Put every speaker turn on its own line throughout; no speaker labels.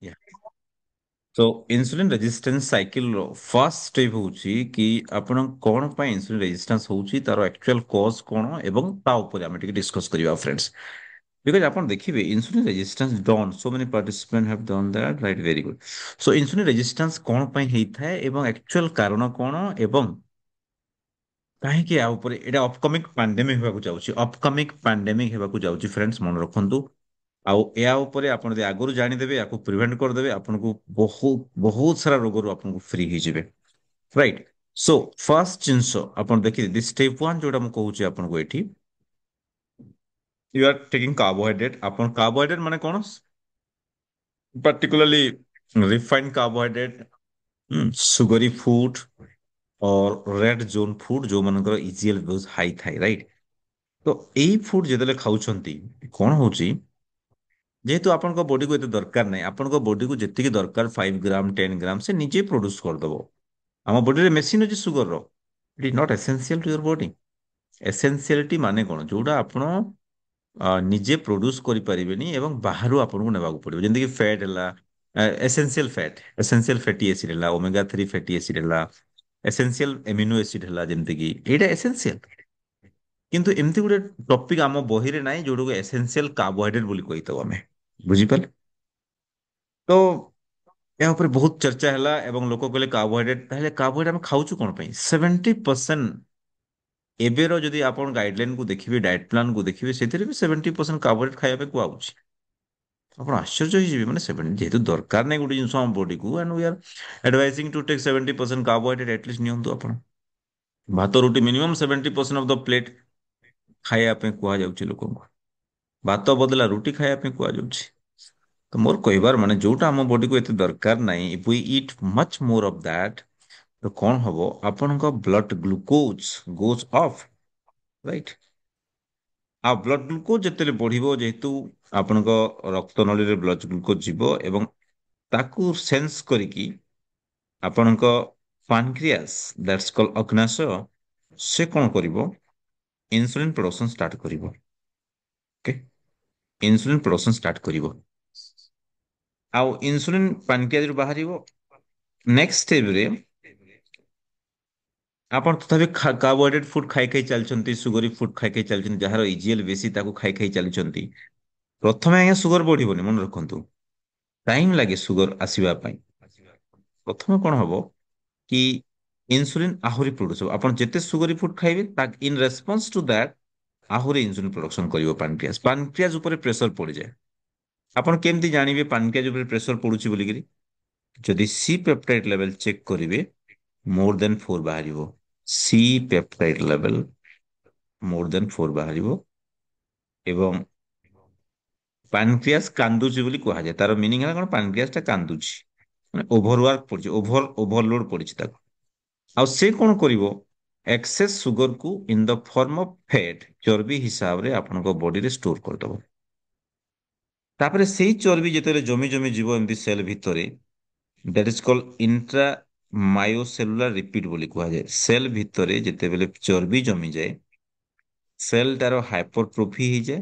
Yeah. So insulin resistance cycle ର first step ହଉଛି କି ଆପଣ କଣ ପାଇଁ insulin resistance ହଉଛି ତାର actual cause କଣ ଏବଂ ତା ଉପରେ ଆମେ ଟିକେ discuss କରିବା friends. Because ଆପଣ ଦେଖିବେ insulin resistance done so many participants have done that right very good. So insulin resistance କଣ ପାଇଁ ହେଇଥାଏ ଏବଂ actual କାରଣ କଣ ଏବଂ କାହିଁକି ୟା ଉପରେ ଏଇଟା ଅପକମିଂ ପାଣ୍ଡେମିକ ହେବାକୁ ଯାଉଛି ଅପକମିଂ ପାଣ୍ଡେମିକ ହେବାକୁ ଯାଉଛି ଫ୍ରେଣ୍ଡସ୍ ମନେ ରଖନ୍ତୁ। ଆଉ ଏହା ଉପରେ ଆପଣ ଯଦି ଆଗରୁ ଜାଣିଦେବେ ୟାକୁ ପ୍ରିଭେଣ୍ଟ କରିଦେବେ ଆପଣଙ୍କୁ ବହୁତ ବହୁତ ସାରା ରୋଗରୁ ଆପଣଙ୍କୁ ଫ୍ରି ହେଇଯିବେ ରାଇଟ୍। ସୋ ଫାର୍ଷ୍ଟ ଜିନିଷ ଆପଣ ଦେଖିବେ ଷ୍ଟେପ୍ ୱାନ୍ ଯୋଉଟା ମୁଁ କହୁଛି ଆପଣଙ୍କୁ ଏଠି ୟୁ ଆର୍ ଟେକିଂ କାର୍ବୋହାଇଡ୍ରେଟ୍ ଆପଣ କାର୍ବୋହାଇଡ୍ରେଟ୍ ମାନେ କଣ particularly refined carbohydrate sugary food or red zone food ଯୋଉମାନଙ୍କର EGL ବହୁତ ହାଇ ଥାଏ ରାଇଟ୍। ତ ଏଇ ଫୁଡ ଯେତେବେଳେ ଖାଉଛନ୍ତି କଣ ହଉଛି ଯେହେତୁ ଆପଣଙ୍କ ବଡିକୁ ଏତେ ଦରକାର ନାହିଁ ଆପଣଙ୍କ ବଡିକୁ ଯେତିକି ଦରକାର 5 ଗ୍ରାମ 10 ଗ୍ରାମ ସେ ନିଜେ ପ୍ରଡ୍ୟୁସ କରିଦବ। ଆମ ବଡିରେ ମେସିନ୍ ଅଛି ସୁଗରର it is not essential to your body. Essentiality ମାନେ କଣ ଯୋଉଟା ଆପଣ ନିଜେ ପ୍ରଡ୍ୟୁସ କରିପାରିବେନି ଏବଂ ବାହାରୁ ଆପଣଙ୍କୁ ନେବାକୁ ପଡିବ ଯେମିତିକି ଫ୍ୟାଟ ହେଲା ଏସେନ୍ସିଆଲ ଫ୍ୟାଟି ଏସିଡ୍ ହେଲା ଓମେଗା 3 ଫ୍ୟାଟି ଏସିଡ୍ ହେଲା ଏସେନ୍ସିଆଲ ଏମିନୋ ଏସିଡ୍ ହେଲା ଯେମିତିକି ଏଇଟା ଏସେନ୍ସିଆଲ। କିନ୍ତୁ ଏମିତି ଗୋଟେ ଟପିକ ଆମ ବହିରେ ନାହିଁ ଯୋଉଟାକୁ ଏସେନ୍ସିଆଲ କାର୍ବୋହାଇଡ୍ରେଟ ବୋଲି କହିଥାଉ ଆମେ ବୁଝିପାରିଲେ। ତ ଏହା ଉପରେ ବହୁତ ଚର୍ଚ୍ଚା ହେଲା ଏବଂ ଲୋକ କହିଲେ କାର୍ବୋହାଇଡ୍ରେଟ ତାହେଲେ କାର୍ବୋହାଇଡ୍ରେଟ ଆମେ ଖାଉଛୁ କଣ ପାଇଁ 70%। ଏବେର ଯଦି ଆପଣ ଗାଇଡଲାଇନକୁ ଦେଖିବେ ଡାଏଟ୍ ପ୍ଲାନକୁ ଦେଖିବେ ସେଥିରେ ବି 70% କାର୍ବୋହାଇଡ୍ରେଟ ଖାଇବା ପାଇଁ କୁହାହଉଛି। ଆପଣ ଆଶ୍ଚର୍ଯ୍ୟ ହେଇଯିବେ ମାନେ 70 ଯେହେତୁ ଦରକାର ନାହିଁ ଗୋଟେ ଜିନିଷ ଆମ ବଡିକୁ and we are advising to take 70% carbohydrate at least ନିଅନ୍ତୁ ଆପଣ। ଭାତ ରୁଟି ମିନିମମ୍ 70% ଅଫ ଦ ପ୍ଲେଟ୍ ଖାଇବା ପାଇଁ କୁହାଯାଉଛି ଲୋକଙ୍କୁ। ଭାତ ବଦଲା ରୁଟି ଖାଇବା ପାଇଁ କୁହାଯାଉଛି। ତ ମୋର କହିବାର ମାନେ ଯୋଉଟା ଆମ ବଡିକୁ ଏତେ ଦରକାର ନାହିଁ if we eat much more of that ତ କଣ ହବ ଆପଣଙ୍କ blood glucose goes off right. ଆଉ ବ୍ଲଡ୍ ଗ୍ଲୁକୋଜ ଯେତେବେଳେ ବଢିବ ଯେହେତୁ ଆପଣଙ୍କ ରକ୍ତ ନଳୀରେ ବ୍ଲଡ୍ ଗ୍ଲୁକୋଜ ଯିବ ଏବଂ ତାକୁ ସେନ୍ସ କରିକି ଆପଣଙ୍କ ପାନକ୍ରିଆସ ଦ୍ୟାଟ୍ସ କଲ୍ ଅଗ୍ନାଶୟ ସେ କଣ କରିବ ଇନସୁଲିନ ପ୍ରଡକ୍ସନ ଷ୍ଟାର୍ଟ କରିବ। ଓକେ ଇନସୁଲିନ ପ୍ରଡକ୍ସନ ଷ୍ଟାର୍ଟ କରିବ ଆଉ ଇନସୁଲିନ ପାନକ୍ରିଆଜରୁ ବାହାରିବ ନେକ୍ସଟ ଷ୍ଟେପରେ ଆପଣ ତଥାପି କାର୍ବୋହାଇଡ୍ରେଟ ଫୁଡ ଖାଇ ଖାଇ ଚାଲିଛନ୍ତି ସୁଗରୀ ଫୁଡ ଖାଇ ଖାଇ ଚାଲିଛନ୍ତି ଯାହାର ଇଜିଏଲ ବେଶୀ ତାକୁ ଖାଇ ଖାଇ ଚାଲିଛନ୍ତି। ପ୍ରଥମେ ଆଜ୍ଞା ସୁଗର ବଢିବନି ମନେ ରଖନ୍ତୁ ଟାଇମ ଲାଗେ ସୁଗର ଆସିବା ପାଇଁ। ପ୍ରଥମେ କଣ ହବ କି ଇନସୁଲିନ ଆହୁରି ପ୍ରଡ୍ୟୁସ ହବ ଆପଣ ଯେତେ ସୁଗରୀ ଫୁଡ ଖାଇବେ ଇନ ରେସ୍ପନ୍ସ ଟୁ ଦ୍ୟାଟ ଆହୁରି ଇନସୁଲିନ ପ୍ରଡକ୍ସନ କରିବ ପାନକ୍ରିଆସ ପାନକ୍ରିଆସ ଉପରେ ପ୍ରେସର ପଡିଯାଏ। ଆପଣ କେମିତି ଜାଣିବେ ପାନକ୍ରିଆଜ ଉପରେ ପ୍ରେସର ପଡୁଛି ବୋଲିକିରି ଯଦି ସି ପେପ୍ଟାଇଡ ଲେଭେଲ ଚେକ୍ କରିବେ ମୋର ଦେନ୍ 4 ବାହାରିବ ସି ପେପ୍ଟାଇଡ ଲେଭେଲ ମୋର ଦେନ୍ 4 ବାହାରିବ ଏବଂ ପାନକ୍ରିଆସ କାନ୍ଦୁଛି ବୋଲି କୁହାଯାଏ ତାର ମିନିଂ ହେଲା କଣ ପାନକ୍ରିଆସ ଟା କାନ୍ଦୁଛି ମାନେ ଓଭରୱାର୍କ ପଡିଛି ଓଭରଲୋଡ ପଡିଛି ତାକୁ। ଆଉ ସେ କଣ କରିବ ଏକ୍ସେସ ସୁଗରକୁ in the form of fat ଚର୍ବି ହିସାବରେ ଆପଣଙ୍କ ବଡିରେ ଷ୍ଟୋର କରିଦବ। ତାପରେ ସେଇ ଚର୍ବି ଯେତେବେଳେ ଜମି ଜମି ଯିବ ଏମିତି ସେଲ ଭିତରେ that is called intra myocellular repeat ବୋଲି କୁହାଯାଏ ସେଲ ଭିତରେ ଯେତେବେଳେ ଚର୍ବି ଜମିଯାଏ ସେଲଟାର ହାଇପରଟ୍ରୋଫି ହେଇଯାଏ।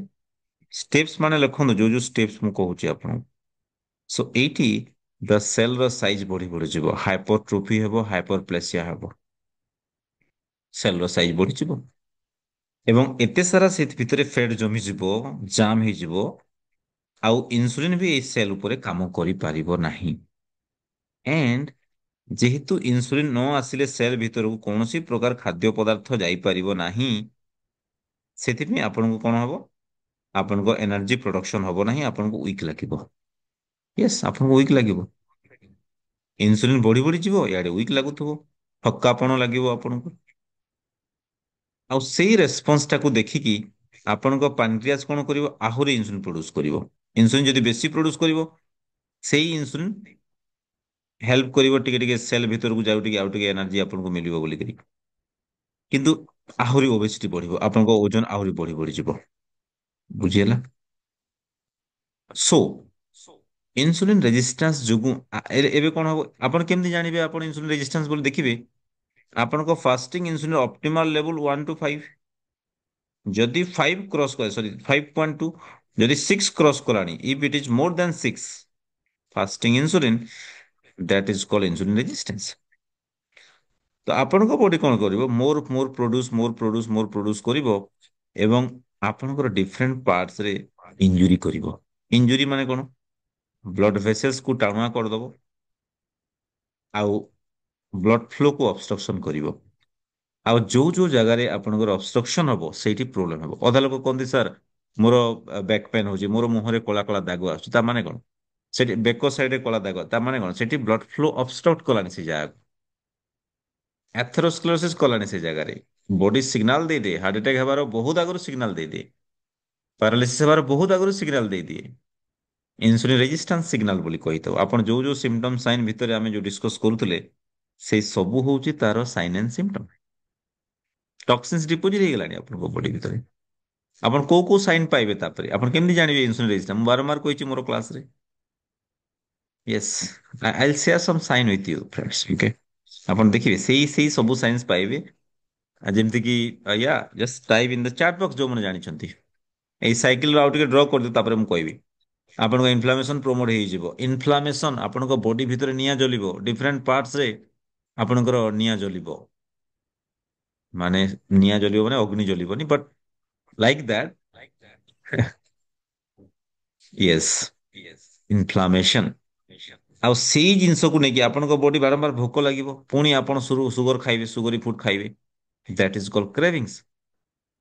ଷ୍ଟେପ୍ସ ମାନେ ଲେଖନ୍ତୁ ଯୋଉ ଯୋଉ ଷ୍ଟେପ୍ସ ମୁଁ କହୁଛି ଆପଣଙ୍କୁ। ସୋ ଏଇଠି ଦ ସେଲର ସାଇଜ ବଢି ବଢି ଯିବ ହାଇପରଟ୍ରୋଫି ହେବ ହାଇପରପ୍ଲେସିଆ ହେବ ସେଲର ସାଇଜ ବଢିଯିବ ଏବଂ ଏତେ ସାରା ସେ ଭିତରେ ଫେଡ ଜମିଯିବ ଜାମ୍ ହେଇଯିବ ଆଉ ଇନସୁଲିନ ବି ଏଇ ସେଲ୍ ଉପରେ କାମ କରିପାରିବ ନାହିଁ। ଏଣ୍ଡ ଯେହେତୁ ଇନସୁଲିନ ନ ଆସିଲେ ସେଲ୍ ଭିତରକୁ କୌଣସି ପ୍ରକାର ଖାଦ୍ୟ ପଦାର୍ଥ ଯାଇପାରିବ ନାହିଁ ସେଥିପାଇଁ ଆପଣଙ୍କୁ କଣ ହବ ଆପଣଙ୍କ ଏନର୍ଜି ପ୍ରଡକ୍ସନ ହବ ନାହିଁ ଆପଣଙ୍କୁ ୱିକ୍ ଲାଗିବ। ୟେସ୍ ଆପଣଙ୍କୁ ୱିକ୍ ଲାଗିବ ଇନସୁଲିନ ବଢି ବଢି ଯିବ ଇଆଡେ ୱିକ୍ ଲାଗୁଥିବ ଥକାପଣ ଲାଗିବ ଆପଣଙ୍କୁ। ଆଉ ସେଇ ରେସପନ୍ସଟାକୁ ଦେଖିକି ଆପଣଙ୍କ ପାନକ୍ରିଆସ କଣ କରିବ ଆହୁରି ଇନସୁଲିନ ପ୍ରଡ୍ୟୁସ କରିବ। ଇନସୁଲିନ ଯଦି ବେଶୀ ପ୍ରଡ୍ୟୁସ କରିବ ସେଇ ଇନସୁଲିନ ହେଲ୍ପ କରିବ ଟିକେ ଟିକେ ସେଲ୍ ଭିତରକୁ ଯାଉ ଟିକେ ଆଉ ଟିକେ ଏନର୍ଜି ଆପଣଙ୍କୁ ମିଳିବ ବୋଲିକରି କିନ୍ତୁ ଆହୁରି ଓବେସିଟି ବଢିବ ଆପଣଙ୍କ ଓଜନ ଆହୁରି ବଢି ବଢିଯିବ ବୁଝିହେଲା। ସୋ ଇନସୁଲିନ ରେଜିଷ୍ଟାନ୍ସ ଯୋଗୁଁ ଏବେ କଣ ହବ ଆପଣ କେମିତି ଜାଣିବେ ଆପଣ ଇନସୁଲିନ ରେଜିଷ୍ଟାନ୍ସ ବୋଲି ଦେଖିବେ ଆପଣଙ୍କ ଫାଷ୍ଟିଂ ଇନସୁଲିନ ଅପ୍ଟିମାଲ ଲେବୁଲ 1 to 5 ଯଦି 5 କ୍ରସ୍ କରେ ସରି 5.2 ଯଦି 6 କ୍ରସ୍ କଲାଣି ଇଫ୍ ଇଟ୍ ଇଜ ମୋର ଦେନ୍ 6 fasting insulin, that is called insulin resistance. ତ ଆପଣଙ୍କ ବଡି କଣ କରିବ, ମୋର ପ୍ରୋଡ୍ୟୁସ କରିବ ଏବଂ ଆପଣଙ୍କର ଡିଫରେଣ୍ଟ ପାର୍ଟସ ରେ ଇଞ୍ଜୁରି କରିବ। ଇଞ୍ଜୁରି ମାନେ କଣ? ବ୍ଲଡ ଭେସେଲ୍ସ କୁ ଟାଣୁଆ କରିଦବ ଆଉ ବ୍ଲଡ ଫ୍ଲୋ କୁ ଅବଷ୍ଟ୍ରକ୍ସନ କରିବ। ଆଉ ଯୋଉ ଯୋଉ ଜାଗାରେ ଆପଣଙ୍କର ଅବଷ୍ଟ୍ରକ୍ସନ ହବ ସେଇଠି ପ୍ରୋବ୍ଲେମ ହବ। ଅଧା ଲୋକ କହନ୍ତି ସାର୍ ମୋର ବ୍ୟାକ୍ ପେନ୍ ହଉଛି, ମୋର ମୁହଁରେ କଳା କଳା ଦାଗ ଆସୁଛି, ତା ମାନେ କଣ? ସେଠି ବେକ ସାଇଡରେ କଳା ଦାଗ, ତା ମାନେ କଣ? ସେଠି ବ୍ଲଡ ଫ୍ଲୋ ଅବଷ୍ଟ୍ରକ୍ଟ କଲାଣି ସେ ଜାଗାକୁ, ଆଥେରୋସ୍କ୍ଲେରୋସିସ୍ କଲାଣି ସେ ଜାଗାରେ। ବଡି ସିଗ୍ନାଲ ଦେଇଦିଏ, ହାର୍ଟ ଆଟାକ୍ ହେବାର ବହୁତ ଆଗରୁ ସିଗ୍ନାଲ ଦେଇଦିଏ, ପାରାଲିସିସ୍ ହେବାର ବହୁତ ଆଗରୁ ସିଗ୍ନାଲ ଦେଇଦିଏ। ଇନ୍ସୁଲିନ ରେଜିଷ୍ଟାନ୍ସ ସିଗ୍ନାଲ ବୋଲି କହିଥାଉ। ଆପଣ ଯୋଉ ଯୋଉ ସିମ୍ପଟମ ସାଇନ୍ ଭିତରେ ଆମେ ଯୋଉ ଡିସ୍କସ କରୁଥିଲେ, ସେଇ ସବୁ ହଉଛି ତାର sign and symptom. Toxins deposit ହେଇଗଲାଣି ଆପଣଙ୍କ ବଡି ଭିତରେ। ଆପଣ କୋଉ କୋଉ ସାଇନ୍ ପାଇବେ ତାପରେ? ଆପଣ କେମିତି ଜାଣିବେ ଇନ୍ସୁଲିନ ରେଜିଷ୍ଟାନ୍ସ? ମୁଁ ବାରମ୍ବାର କହିଛି ମୋର କ୍ଲାସରେ। Yes, I share some sign with you friends, okay? ଆପଣ ଦେଖିବେ ସେଇ ସେଇ ସବୁ ସାଇନ୍ସ ପାଇବେ। ଯେମିତି କି yeah just type in the chat box ଯୋଉମାନେ ଜାଣିଛନ୍ତି। ଏଇ ସାଇକେଲ ଆଉ ଟିକେ ଡ୍ର କରିଦିଅ, ତାପରେ ମୁଁ କହିବି। ଆପଣଙ୍କ ଇନଫ୍ଲାମେସନ ପ୍ରମୋଟ ହେଇଯିବ। ଇନଫ୍ଲାମେସନ ଆପଣଙ୍କ ବଡି ଭିତରେ ନିଆଁ ଜ୍ବଲିବ, ଡିଫରେଣ୍ଟ ପାର୍ଟସ ରେ ଆପଣଙ୍କର ନିଆଁ ଜ୍ବଲିବ। ମାନେ ନିଆଁ ଜ୍ବଲିବ ମାନେ ଅଗ୍ନି ଜ୍ବଲିବନି, but like that. Yes, inflammation. ଆଉ ସେଇ ଜିନିଷକୁ ନେଇକି ଆପଣଙ୍କ ବଡି ବାରମ୍ବାର ଭୋକ ଲାଗିବ, ପୁଣି ଆପଣ ସୁଗର ଖାଇବେ, ସୁଗରୀ ଫୁଡ ଖାଇବେ। That is called cravings.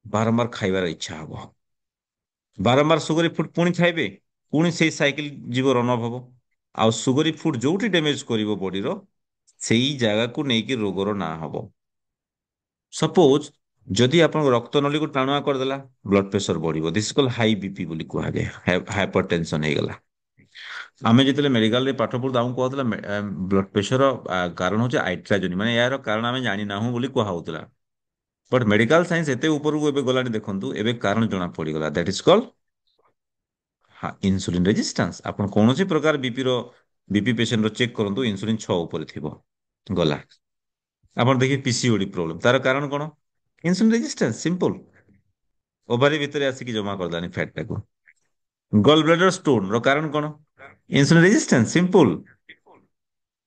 ବାରମ୍ବାର ଖାଇବାର ଇଚ୍ଛା ହବ। ବାରମ୍ବାର ସୁଗରୀ ଫୁଡ ପୁଣି ଖାଇବେ, ପୁଣି ସେଇ ସାଇକେଲ ଯିବ, ରନ ଅଫ୍ ହବ। ଆଉ ସୁଗରୀ ଫୁଡ ଯୋଉଠି ଡ୍ୟାମେଜ କରିବ ବଡିର, ସେଇ ଜାଗାକୁ ନେଇକି ରୋଗର ନାଁ ହବ। ସପୋଜ ଯଦି ଆପଣଙ୍କ ରକ୍ତ ନଳୀକୁ ଟାଣୁଆ କରିଦେଲା, ବ୍ଲଡ ପ୍ରେସର ବଢିବ। ଦିସ୍ କଲ୍ ହାଇ ବିପି ବୋଲି କୁହାଯାଏ, ହାଇପର ଟେନସନ ହେଇଗଲା। ଆମେ ଯେତେବେଳେ ମେଡିକାଲରେ ପାଠ ପଢୁ ଆମକୁ କୁହାଯାଉଥିଲା ବ୍ଲଡ ପ୍ରେସର କାରଣ ହଉଛି ଆଇଟ୍ରାଜୋନି, ମାନେ ଏହାର କାରଣ ଆମେ ଜାଣିନାହୁଁ ବୋଲି କୁହାହଉଥିଲା। ବଟ୍ ମେଡିକାଲ ସାଇନ୍ସ ଏତେ ଉପରକୁ ଏବେ ଗଲାଣି, ଦେଖନ୍ତୁ ଏବେ କାରଣ ଜଣା ପଡିଗଲା। That is called insulin resistance. ଆପଣ କୌଣସି ପ୍ରକାର ବିପି ପେସେଣ୍ଟର ଚେକ୍ କରନ୍ତୁ, ଇନ୍ସୁଲିନ 6 ଉପରେ ଥିବ। ଗଲା। ଆପଣ ଦେଖିବେ ପିସିଓଡି ପ୍ରୋବ୍ଲେମ, ତାର କାରଣ କଣ? Insulin resistance, simple. ଓଭାରି ଭିତରେ ଆସିକି ଜମା କରିଦେଲାଣି ଫ୍ୟାଟ ଟାକୁ। ଗଲ ବ୍ଲାଡର ଷ୍ଟୋନ ର କାରଣ କଣ? Insulin resistance, simple.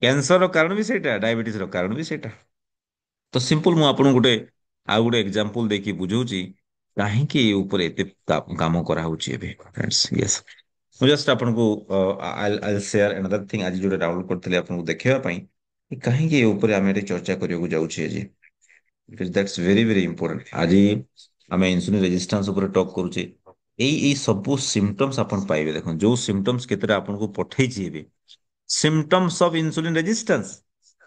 କ୍ୟାନ୍ସର ର କାରଣ ବି ସେଇଟା, ଡାଇବେଟିସ ର କାରଣ ବି ସେଇଟା। ତ ସିମ୍ପଲ, ମୁଁ ଆପଣଙ୍କୁ ଆଉ ଗୋଟେ ଏକ୍ଜାମ୍ପଲ ଦେଇକି ବୁଝଉଛି କାହିଁକି ଏ ଉପରେ ଏତେ କାମ କରାହଉଛି ଏବେ ଫ୍ରେଣ୍ଡସ୍। ୟେସ୍, ମୁଁ ଜଷ୍ଟ ଆପଣଙ୍କୁ ସେୟାର ଅନଦର ଥିଙ୍ଗ, ଆଜି ଯୋଉଟା ଡାଉନଲୋଡ କରିଥିଲି ଆପଣଙ୍କୁ ଦେଖେଇବା ପାଇଁ, କି କାହିଁକି ଏ ଉପରେ ଆମେ ଏଠି ଚର୍ଚ୍ଚା କରିବାକୁ ଯାଉଛେ ଆଜି। That's very very important. ଆଜି ଆମେ ଇନ୍ସୁଲିନ ରେଜିଷ୍ଟାନ୍ସ ଉପରେ ଟକ୍ କରୁଛେ। ଏଇ ସବୁ ସିମ୍ପଟମ୍ସ ଆପଣ ପାଇବେ। ଦେଖନ୍ତୁ ଯୋଉ ସିମ୍ପଟମ୍ସ କେତେଟା ଆପଣଙ୍କୁ ପଠେଇଛି ଏବେ, ସିମ୍ପଟମ୍ସ ଅଫ ଇନ୍ସୁଲିନ ରେଜିଷ୍ଟାନ୍ସ,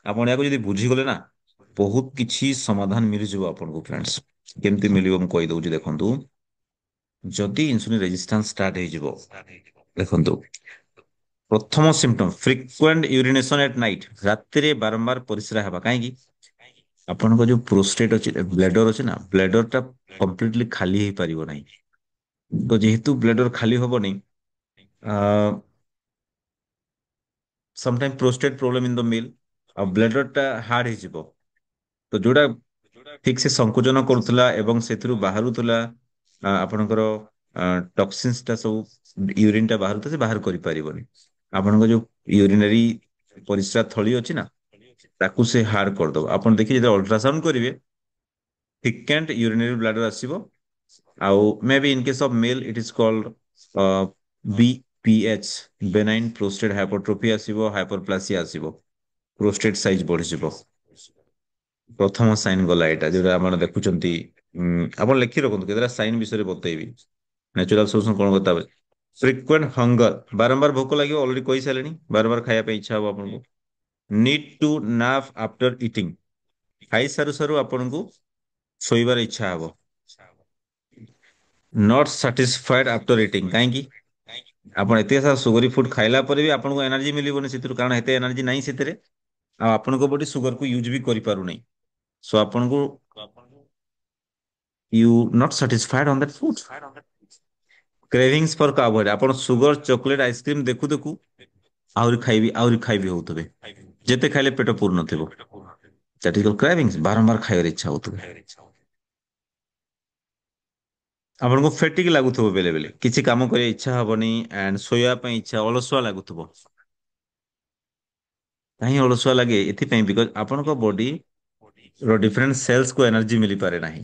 ଆପଣ ୟାକୁ ଯଦି ବୁଝିଗଲେ ନା, ବହୁତ କିଛି ସମାଧାନ ମିଳିଯିବ ଆପଣଙ୍କୁ ଫ୍ରେଣ୍ଡସ୍। କେମିତି ମିଳିବ ମୁଁ କହିଦଉଛି, ଦେଖନ୍ତୁ। ଯଦି ଇନ୍ସୁଲିନ ରେଜିଷ୍ଟାନ୍ସ ଷ୍ଟାର୍ଟ ହେଇଯିବ, ଦେଖନ୍ତୁ ପ୍ରଥମ ସିମ୍ପଟମ ଫ୍ରିକ୍ୱେଣ୍ଟ ୟୁରିନେସନ ଏଟ୍ ନାଇଟ୍, ରାତିରେ ବାରମ୍ବାର ପରିସ୍ରା ହେବା। କାହିଁକି? ଆପଣଙ୍କ ଯୋଉ ପ୍ରୋଷ୍ଟେଟ୍ ଅଛି, ବ୍ଲେଡର ଅଛି ନା, ବ୍ଲେଡର ଟା କମ୍ପ୍ଲିଟଲି ଖାଲି ହେଇପାରିବ ନାହିଁ। ତ ଯେହେତୁ ବ୍ଲେଡର ଖାଲି ହବନି, ସମଟାଇମ ପ୍ରୋଷ୍ଟେଟ ପ୍ରୋବ୍ଲେମ ଇନ ଦ ମିଲ୍, ଆଉ ବ୍ଲେଡର ଟା ହାର୍ଡ ହେଇଯିବ। ତ ଯୋଉଟା ଠିକ ସେ ସଂକୁଚନ କରୁଥିଲା ଏବଂ ସେଥିରୁ ବାହାରୁଥିଲା ଆପଣଙ୍କର ଟକ୍ସିନ୍ସ ଟା ସବୁ, ୟୁରିନ ଟା ବାହାରୁଥିଲା, ସେ ବାହାର କରିପାରିବନି। ଆପଣଙ୍କ ଯୋଉ ୟୁରିନାରୀ ପରିସ୍ରା ଥଳୀ ଅଛି ନା, ତାକୁ ସେ ହାର୍ଡ କରିଦବ। ଆପଣ ଦେଖିବେ ଯେତେବେଳେ ଅଲଟ୍ରାସାଉଣ୍ଡ କରିବେ, ଥିକେଣ୍ଟ ୟୁରିନାରୀ ବ୍ଲାଡର ଆସିବ। ଆଉ may be in case of male it is called BPH, benign prostate hypertrophy ଆସିବ, ହାଇପରପ୍ଲାସିଆ ଆସିବ, ପ୍ରୋଷ୍ଟେଟ୍ ସାଇଜ ବଢିଯିବ। ପ୍ରଥମ ସାଇନ୍ ଗଲା ଏଇଟା, ଯୋଉଟା ଆପଣ ଦେଖୁଛନ୍ତି। ଆପଣ ଲେଖି ରଖନ୍ତୁ, କେତେଟା ସାଇନ୍ ବିଷୟରେ ବତେଇବି। ନ୍ୟାଚୁରାଲ ସଲ୍ୟୁସନ କଣ କଥା ହବେ? ଫ୍ରିକ୍ୱେଣ୍ଟ ହଙ୍ଗର, ବାରମ୍ବାର ଭୋକ ଲାଗିବ, ଅଲରେଡି କହିସାରିଲେଣି, ବାରମ୍ବାର ଖାଇବା ପାଇଁ ଇଚ୍ଛା ହବ ଆପଣଙ୍କୁ। Need to nap after eating, ଖାଇସାରୁ ସାରୁ ଆପଣଙ୍କୁ ଶୋଇବାର ଇଚ୍ଛା ହବ। ନଟ୍ ସାଟିସ୍ଫାଏଡ୍ ଆଫ୍ଟର ଇଟିଂ, କାହିଁକି? ଆପଣ ଏତେ ସାରା ସୁଗରୀ ଫୁଡ ଖାଇଲା ପରେ ବି ଆପଣଙ୍କୁ ଏନର୍ଜି ମିଳିବନି ସେଥିରୁ, କାରଣ ଏତେ ଏନର୍ଜି ନାହିଁ ସେଥିରେ। ଆଉ ଆପଣଙ୍କ ବଡି ସୁଗରକୁ ୟୁଜ ବି କରିପାରୁନାହିଁ। ସୋ ଆପଣଙ୍କୁ you not satisfied on that food. Cravings for carbohydrate, ଆପଣ ସୁଗର, ଚକୋଲେଟ, ଆଇସ୍କ୍ରିମ ଦେଖୁ ଦେଖୁ ଆହୁରି ଖାଇବି ହଉଥିବେ। ଯେତେ ଖାଇଲେ ପେଟ ପୁରୁ ନଥିବ। ଦ୍ୟାଟ୍ ଇଜ କଲ୍ଡ କ୍ରେଭିଂସ୍, ବାରମ୍ବାର ଖାଇବାର ଇଚ୍ଛା ହଉଥିବ। ଆପଣଙ୍କୁ ଫେଟିକ୍ ଲାଗୁଥିବ ବେଳେ ବେଳେ, କିଛି କାମ କରିବା ଇଚ୍ଛା ହବନି, ଆଣ୍ଡ ଶୋଇବା ପାଇଁ ଇଚ୍ଛା, ଅଳସୁଆ ଲାଗୁଥିବ। କାହିଁ ଅଳସୁଆ ଲାଗେ ଏଥିପାଇଁ ବିକଜ ଆପଣଙ୍କ ବଡି ର ଡିଫରେଣ୍ଟ ସେଲ୍ସ କୁ ଏନର୍ଜି ମିଳିପାରେ ନାହିଁ।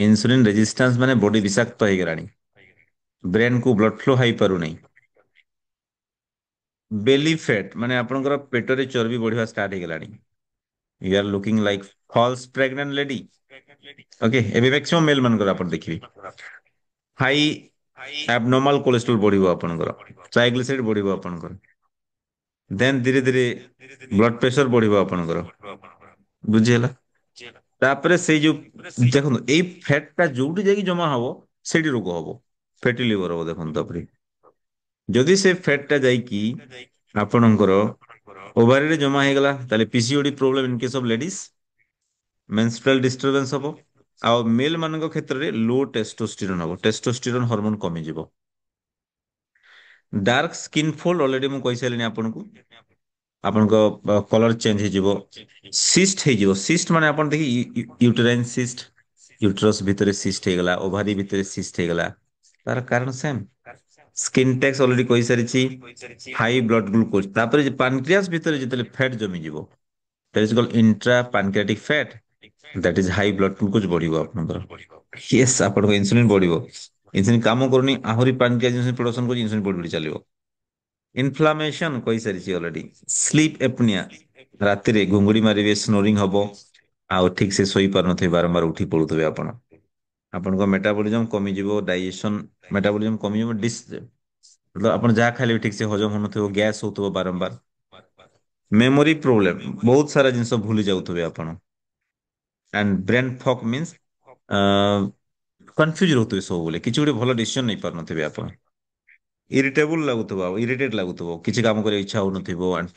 ଇନ୍ସୁଲିନ ରେଜିଷ୍ଟାନ୍ସ ମାନେ ବଡି ବିଷାକ୍ତ ହେଇଗଲାଣି। ବ୍ରେନ କୁ ବ୍ଲଡ ଫ୍ଲୋ ହେଇପାରୁନାହିଁ। ବେଲି ଫ୍ୟାଟ ମାନେ ଆପଣଙ୍କର ପେଟରେ ଚର୍ବି ବଢିବା ଷ୍ଟାର୍ଟ ହେଇଗଲାଣି। You are looking like false pregnant lady. Okay ଏବେ ମ୍ୟାକ୍ସିମମ୍ ମେଲ ମାନଙ୍କର ଆପଣ ଦେଖିବେ ହାଇ ଆବନର୍ମାଲ କୋଲେଷ୍ଟ୍ରୋଲ ବଢିବ ଆପଣଙ୍କର, ଟ୍ରାଇଗ୍ଲିସାଇଡ୍ ବଢିବ ଆପଣଙ୍କର। ଦେନ୍ ଧୀରେ ଧୀରେ ବ୍ଲଡ ପ୍ରେସର ବଢିବ ଆପଣଙ୍କର। ବୁଝିହେଲା? ତାପରେ ସେଇ ଯୋଉ ଦେଖନ୍ତୁ ଏଇ ଫ୍ୟାଟ ଟା ଯୋଉଠି ଯାଇକି ଜମା ହବ ସେଇଠି ରୋଗ ହବ। ଫ୍ୟାଟି ଲିଭର ହବ ଦେଖନ୍ତୁ ତାପରେ। ଯଦି ସେ ଫ୍ୟାଟ ଟା ଯାଇକି ଆପଣଙ୍କର ଓଭାରିରେ ଜମା ହେଇଗଲା ତାହେଲେ PCOD problem in case of ladies, menstrual disturbance ହବ। ଆଉ ମେଲ ମାନଙ୍କ କ୍ଷେତ୍ରରେ ଲୋ ଟେଷ୍ଟୋଷ୍ଟିରନ୍ ହବ, ଟେଷ୍ଟୋଷ୍ଟିରନ୍ ହରମୋନ କମିଯିବ। ଡାର୍କ ସ୍କିନ୍ ଫୋଲ ଅଲରେଡି ମୁଁ କହିସାରିଲିଣି ଆପଣଙ୍କୁ। ଆପଣଙ୍କ କଲର ଚେଞ୍ଜ ହେଇଯିବ। ସିଷ୍ଟ ହେଇଯିବ, ସିଷ୍ଟ ମାନେ ଆପଣ ଦେଖି ୟୁଟେରାଇନ ସିଷ୍ଟ, ୟୁଟ୍ରସ ଭିତରେ ସିଷ୍ଟ ହେଇଗଲା, ଓଭାରି ଭିତରେ ସିଷ୍ଟ ହେଇଗଲା। ତାର କାରଣ ସେମ୍। ସ୍କିନ୍ ଟ୍ୟାକ୍ସ ଅଲରେଡି କହିସାରିଛି। ହାଇ ବ୍ଲଡ ଗ୍ଲୁକୋଜ ତାପରେ ପାନକ୍ରିଆସ ଭିତରେ ଯେତେବେଳେ ଫ୍ୟାଟ ଜମିଯିବ that is called intrapancreatic fat, that is high blood glucose ବଢିବ ଆପଣଙ୍କର। ୟେସ୍ ଆପଣଙ୍କ ଇନସୁଲିନ ବଢିବ। ଇନସୁଲିନ କାମ କରୁନି ଆହୁରି ପାନକ୍ରିଆସ ଇନସୁଲିନ ପ୍ରଡକ୍ସନ କରୁଛି, ଇନସୁଲିନ ବଢି ବଢି ଚାଲିବ। ଇନଫ୍ଲାମେସନ କହିସାରିଛି ଅଲରେଡି। ସ୍ଲିପ ଏପନିଆ ରାତିରେ ଘୁଙ୍ଗୁଡି ମାରିବେ, ସ୍ନୋରିଂ ହବ। ଆଉ ଠିକ ସେ ଶୋଇପାରୁନଥିବେ, ବାରମ୍ବାର ଉଠି ପଡୁଥିବେ ଆପଣ। ଆପଣଙ୍କ ମେଟାବଲିଜମ କମିଯିବ, ଡାଇଜେସନ ମେଟାବଲିଜମ କମିଯିବ, ଆପଣ ଯାହା ଖାଇଲେ ବି ଠିକ ସେ ହଜମ ହଉନଥିବ, ଗ୍ୟାସ୍ ହଉଥିବ ବାରମ୍ବାର। ମେମୋରି ପ୍ରୋବ୍ଲେମ, ବହୁତ ସାରା ଜିନିଷ ଭୁଲି ଯାଉଥିବେ ଆପଣ। ଆଣ୍ଡ ବ୍ରେନ୍ ଫକ୍ ମିନ୍ସ କନଫ୍ୟୁଜ ରହୁଥିବେ ସବୁବେଳେ, କିଛି ଗୋଟେ ଭଲ ଡିସିସନ ନେଇ ପାରୁନଥିବେ ଆପଣ। ଇରିଟେବୁଲ ଲାଗୁଥିବ, ଆଉ ଇରିଟେଟ ଲାଗୁଥିବ, କିଛି କାମ କରିବାକୁ ଇଚ୍ଛା ହଉନଥିବ। ଆଣ୍ଡ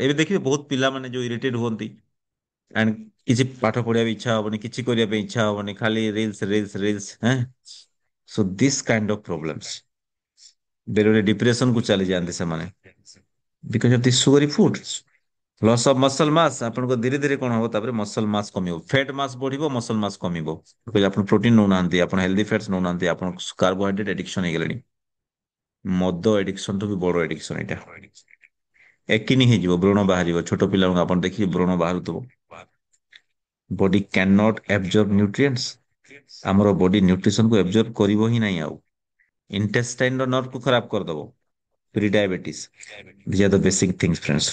ଏବେ ଦେଖିବେ ବହୁତ ପିଲାମାନେ ଯୋଉ ଇରିଟେଟ ହୁଅନ୍ତି ଆଣ୍ଡ କିଛି ପାଠ ପଢିବାକୁ ଇଚ୍ଛା ହବନି, କିଛି କରିବା ପାଇଁ ଇଚ୍ଛା ହବନି, ଖାଲି ରିଲ୍ସ ରିଲ୍ସ ରିଲ୍ସ ହେଁ। So this kind of problems. ବେଳେବେଳେ ଡିପ୍ରେସନକୁ ଚାଲିଯାଆନ୍ତି ସେମାନେ because of this sugary food. Loss of muscle mass, ଆପଣଙ୍କ ଧୀରେ ଧୀରେ କଣ ହବ ତାପରେ ମସଲ ମାସ୍ କମିବ, ଫେଟ୍ ମାସ୍ ବଢିବ, ମସଲ ମାସ୍ କମିବ। ଆପଣ ପ୍ରୋଟିନ ନଉନାହାନ୍ତି, ଆପଣ ହେଲ୍ଦି ଫ୍ୟାଟ୍ସ ନଉନାହାନ୍ତି, ଆପଣ କାର୍ବୋହାଇଡ୍ରେଟ ଏଡିକସନ ହେଇଗଲେଣି। ମଦ ଏଡିକସନ ଠୁ ବି ବଡ ଏଡିକସନ ଏଇଟା। ଏକିନି ହେଇଯିବ, ବ୍ରଣ ବାହାରିବ, ଛୋଟ ପିଲାଙ୍କୁ ଆପଣ ଦେଖିବେ ବ୍ରଣ ବାହାରୁଥିବ। Body can not absorb nutrients. ଆମର ବଡି ନ୍ୟୁଟ୍ରିସନକୁ ଏବଜର୍ଭ କରିବ ହିଁ ନାହିଁ ଆଉ। ଇଣ୍ଟେଷ୍ଟାଇନ ର ନର୍ଭକୁ ଖରାପ କରିଦବ। Prediabetes, these are the basic things friends.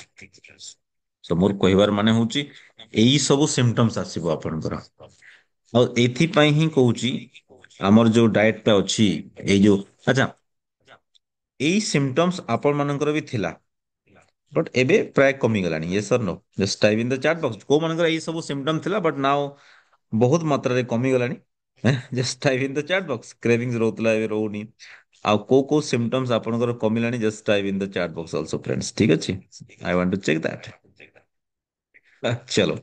ତ ମୋର କହିବାର ମାନେ ହଉଛି ଏଇ ସବୁ ସିମଟମ୍ସ ଆସିବ ଆପଣଙ୍କର। ଆଉ ଏଥିପାଇଁ ହିଁ କହୁଛି ଆମର ଯୋଉ ଡାଏଟ ଟା ଅଛି, ଏଇ ଯୋଉ ଆଚ୍ଛା ଏଇ ସିମଟମ୍ସ ଆପଣ ମାନଙ୍କର ବି ଥିଲା। ବଟ୍ ଏବେ ପ୍ରାୟ କମିଗଲାଣି, yes or no? Just type in the chat box. କୋଉ ମାନଙ୍କର ଏଇ ସବୁ ସିମଟମ୍ ଥିଲା ବଟ୍ ନାଓ ବହୁତ ମାତ୍ରାରେ କମିଗଲାଣି। Just type in the chat box. Cravings ରହୁଥିଲା ଏବେ ରହୁନି। ଆଉ କୋଉ କୋଉ ସିମଟମ୍ସ ଆପଣଙ୍କର କମିଲାଣି just type in the chat box also friends, ଠିକ ଅଛି? I want to check that. ଚଲୋ।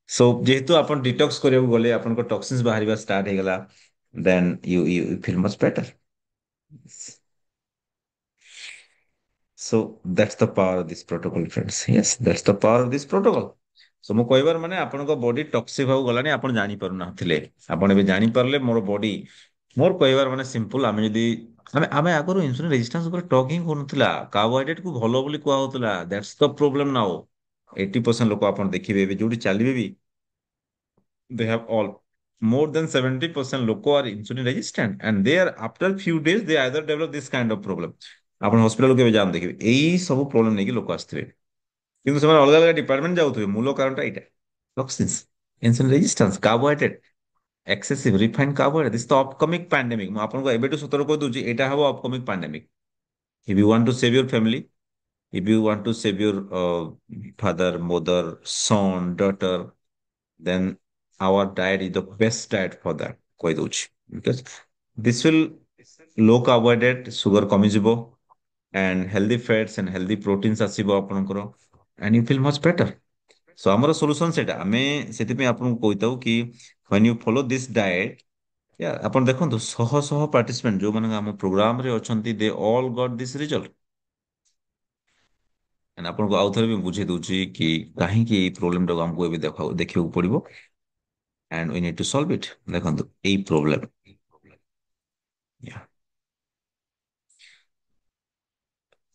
ସୋ ଯେହେତୁ ଆପଣ ଡିଟକ୍ସ କରିବାକୁ ଗଲେ, ଆପଣଙ୍କ ଟକ୍ସିନ୍ସ ବାହାରିବା ଷ୍ଟାର୍ଟ ହେଇଗଲା, then you feel much better. So that's the power of this protocol, friends. Yes, that's the power of this protocol. So ମୁଁ କହିବାର ମାନେ ଆପଣଙ୍କ ବଡି ଟକ୍ସିକ ହବାକୁ ଗଲାଣି, ଆପଣ ଜାଣିପାରୁନଥିଲେ। ଆପଣ ଏବେ ଜାଣିପାରିଲେ ମୋର ବଡି। ମୋର କହିବାର ମାନେ ସିମ୍ପଲ, ଆମେ ଯଦି ଆମେ ଆଗରୁ ଇନସୁଲିନ ରେଜିଷ୍ଟାନ୍ସ ଉପରେ ଟକ୍ ହିଁ କରୁନଥିଲା, କାର୍ବୋହାଇଡ୍ରେଟ କୁ ଭଲ ବୋଲି କୁହା ହଉଥିଲା। That's the problem now. 80% ଲୋକ ଆପଣ ଦେଖିବେ ଏବେ ଯୋଉଠି ଚାଲିବେ ବି they have all more than 70% ଲୋକ are insulin resistant and they are after few days they either develop this kind of problem। ଆପଣ ହସ୍ପିଟାଲ କେବେ ଯାଆନ୍ତୁ ଦେଖିବେ ଏଇ ସବୁ ପ୍ରୋବ୍ଲେମ ନେଇକି ଲୋକ ଆସିଥିବେ, କିନ୍ତୁ ସେମାନେ ଅଲଗା ଅଲଗା ଡିପାର୍ଟମେଣ୍ଟ ଯାଉଥିବେ, ମୂଳ କାରଣଟା ଏଇଟା। Toxins, insulin resistance, carbohydrate, excessive refined carbohydrate. This the upcoming pandemic. ମୁଁ ଆପଣଙ୍କୁ ଏବେଠୁ ସତର୍କ କରିଦଉଛି, ଏଇଟା ହବ upcoming pandemic. If you want to save your family, if you want to save your father, mother, son, daughter, then our diet is the best diet for that କହିଦଉଛି। because this will low carbohydrate, sugar କମିଯିବ, and healthy fats and healthy proteins ଆସିବ ଆପଣଙ୍କର, and you feel much better। so ଆମର solution ସେଇଟା। ଆମେ ସେଥିପାଇଁ ଆପଣଙ୍କୁ କହିଥାଉ କି when you follow this diet, ଆପଣ ଦେଖନ୍ତୁ ଶହ ଶହ ପାର୍ଟିସିପେଣ୍ଟ ଯୋଉମାନେ ଆମ ପ୍ରୋଗ୍ରାମରେ ଅଛନ୍ତି, they all got this result। And ଆପଣଙ୍କୁ ଆଉ ଥରେ ବି ବୁଝେଇ ଦଉଛି କି କାହିଁକି ଏଇ ପ୍ରୋବ୍ଲେମ ଟାକୁ ଆମକୁ ଏବେ ଦେଖିବାକୁ ପଡିବ, and we need to solve it। ଦେଖନ୍ତୁ ଏଇ ପ୍ରୋବ୍ଲେମ,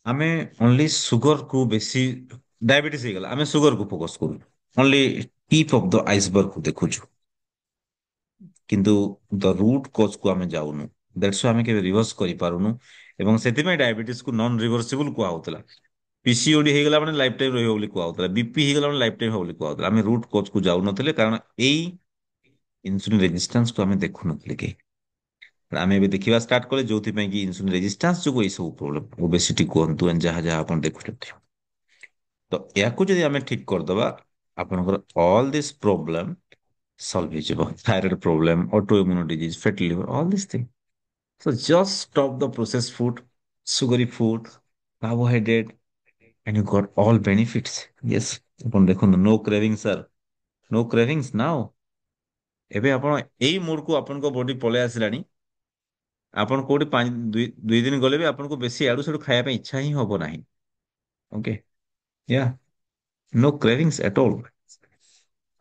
ଆମେ ଓନ୍ଲି ସୁଗର କୁ ବେଶୀ डायबिटीज ହେଇଗଲା ଆମେ ସୁଗର କୁ ଫୋକସ କରୁ, ଓनली टिप ऑफ द आइसबर्ग କୁ ଦେଖୁଛୁ, କିନ୍ତୁ ଦ ରୁଟ୍ କଜ୍ କୁ ଆମେ ଯାଉନୁ। ଦ୍ୟାଟ୍ସ ଆମେ କେବେ ରିଭର୍ସ କରିପାରୁନୁ, ଏବଂ ସେଥିପାଇଁ ଡାଇବେଟିସ୍ କୁ ନନ୍ ରିଭର୍ସିବୁଲ କୁହାହଉଥିଲା। ପିସିଓଡି ହେଇଗଲା ମାନେ ଲାଇଫ ଟାଇମ ରହିବ ବୋଲି କୁହାହଉଥିଲା, ବିପି ହେଇଗଲା ମାନେ ଲାଇଫ ଟାଇମ ହେବ ବୋଲି କୁହାହଉଥିଲା। ଆମେ ରୁଟ୍ କଜ୍ କୁ ଯାଉନଥିଲେ କାରଣ ଏଇ ଇନ୍ସୁଲିନ ରେଜିଷ୍ଟାନ୍ସ କୁ ଆମେ ଦେଖୁନଥିଲେ କେହି। ଆମେ ଏବେ ଦେଖିବା ଷ୍ଟାର୍ଟ କଲେ ଯୋଉଥିପାଇଁ କି ଇନ୍ସୁଲିନ ରେଜିଷ୍ଟାନ୍ସ ଯୋଗୁଁ ଏଇ ସବୁ ପ୍ରୋବ୍ଲେମ, ଓବେସିଟି କୁହନ୍ତୁ ଯାହା ଯାହା ଆପଣ ଦେଖୁଛନ୍ତି। ତ ୟାକୁ ଯଦି ଆମେ ଠିକ କରିଦବା, ଆପଣଙ୍କର ଅଲ୍ ଦିସ୍ ପ୍ରୋବ୍ଲେମ ସଲ୍ଭ ହେଇଯିବ। Thyroid problem, auto immune disease, fatty liver, all this thing. So just stop the processed food, sugary food, carbohydrate, and you got all benefits. Yes. ଆପଣ ଦେଖନ୍ତୁ, no cravings sir, no cravings now। ଏବେ ଆପଣ ଏଇ mood କୁ ଆପଣଙ୍କ body ପଳେଇ ଆସିଲାଣି। ଆପଣ କୋଉଠି ଦୁଇ ଦିନ ଗଲେ ବି ଆପଣଙ୍କୁ ବେଶୀ ଆଡୁ ସାଡୁ ଖାଇବା ପାଇଁ ଇଚ୍ଛା ହିଁ ହବ ନାହିଁ। Okay, yeah, no cravings at all।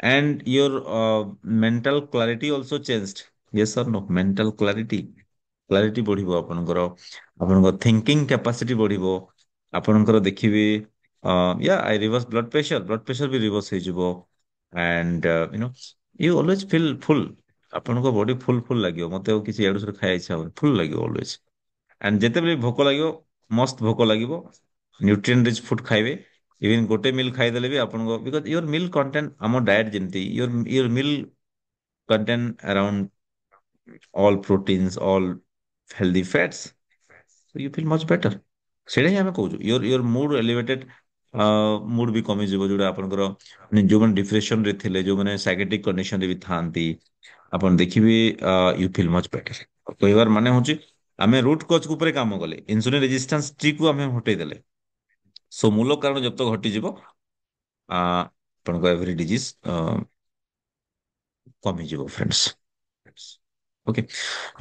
And your mental clarity also changed। Yes or no? mental clarity, clarity ବଢିବ ଆପଣଙ୍କର, ଆପଣଙ୍କ ଥିଙ୍କିଂ କ୍ୟାପାସିଟି ବଢିବ, ଆପଣଙ୍କର ଦେଖିବେ yeah I reverse blood pressure ବି ରିଭର୍ସ ହେଇଯିବ। And you always feel full, ଆପଣଙ୍କ body ଫୁଲ ଫୁଲ ଲାଗିବ, ମତେ ଆଉ କିଛି ଇଆଡୁ ସିଆଡୁ ଖାଇବା ଇଚ୍ଛା ହବନି, ଫୁଲ ଲାଗିବ ଅଲୱେଜ। ଆଣ୍ଡ ଯେତେବେଳେ ବି ଭୋକ ଲାଗିବ, ମସ୍ତ ଭୋକ ଲାଗିବ, ନ୍ୟୁଟ୍ରିଏଣ୍ଟ ରିଚ୍ ଫୁଡ ଖାଇବେ। ଇଭନ୍ ଗୋଟେ ମିଲ୍ ଖାଇଦେଲେ ବି ଆପଣଙ୍କ, ବିକଜ ୟୁର ମିଲ୍ କଣ୍ଟେଣ୍ଟ, ଆମ ଡାଏଟ ଯେମିତି your meal contain around all proteins, all healthy fats, so you feel much better। ସେଇଟା ହିଁ ଆମେ କହୁଛୁ, ୟୋର ମୁଡ୍ ଏଲିଭେଟେଡ୍, ମୁଡ୍ ବି କମିଯିବ, ଯୋଉଟା ଆପଣଙ୍କର ମାନେ ଯୋଉମାନେ ଡିପ୍ରେସନ ରେ ଥିଲେ, ଯୋଉମାନେ ସାଇକେଟ୍ରିକ କଣ୍ଡିସନ ରେ ବି ଥାଆନ୍ତି, ଆପଣ ଦେଖିବେ ୟୁ ଫିଲ୍ ମଚ୍ ବେଟର। କହିବାର ମାନେ ହଉଛି, ଆମେ ରୁଟ୍ କଜ୍ ଉପରେ କାମ କଲେ, ଇନ୍ସୁଲିନ ରେଜିଷ୍ଟାନ୍ସ ଟି କୁ ଆମେ ହଟେଇ ଦେଲେ, ସୋ ମୂଳ କାରଣ ଯେତେକ ଘଟିଯିବ, ଆପଣଙ୍କ ଏଭରି ଡିଜିଜ କମିଯିବ ଫ୍ରେଣ୍ଡସ୍। ଓକେ,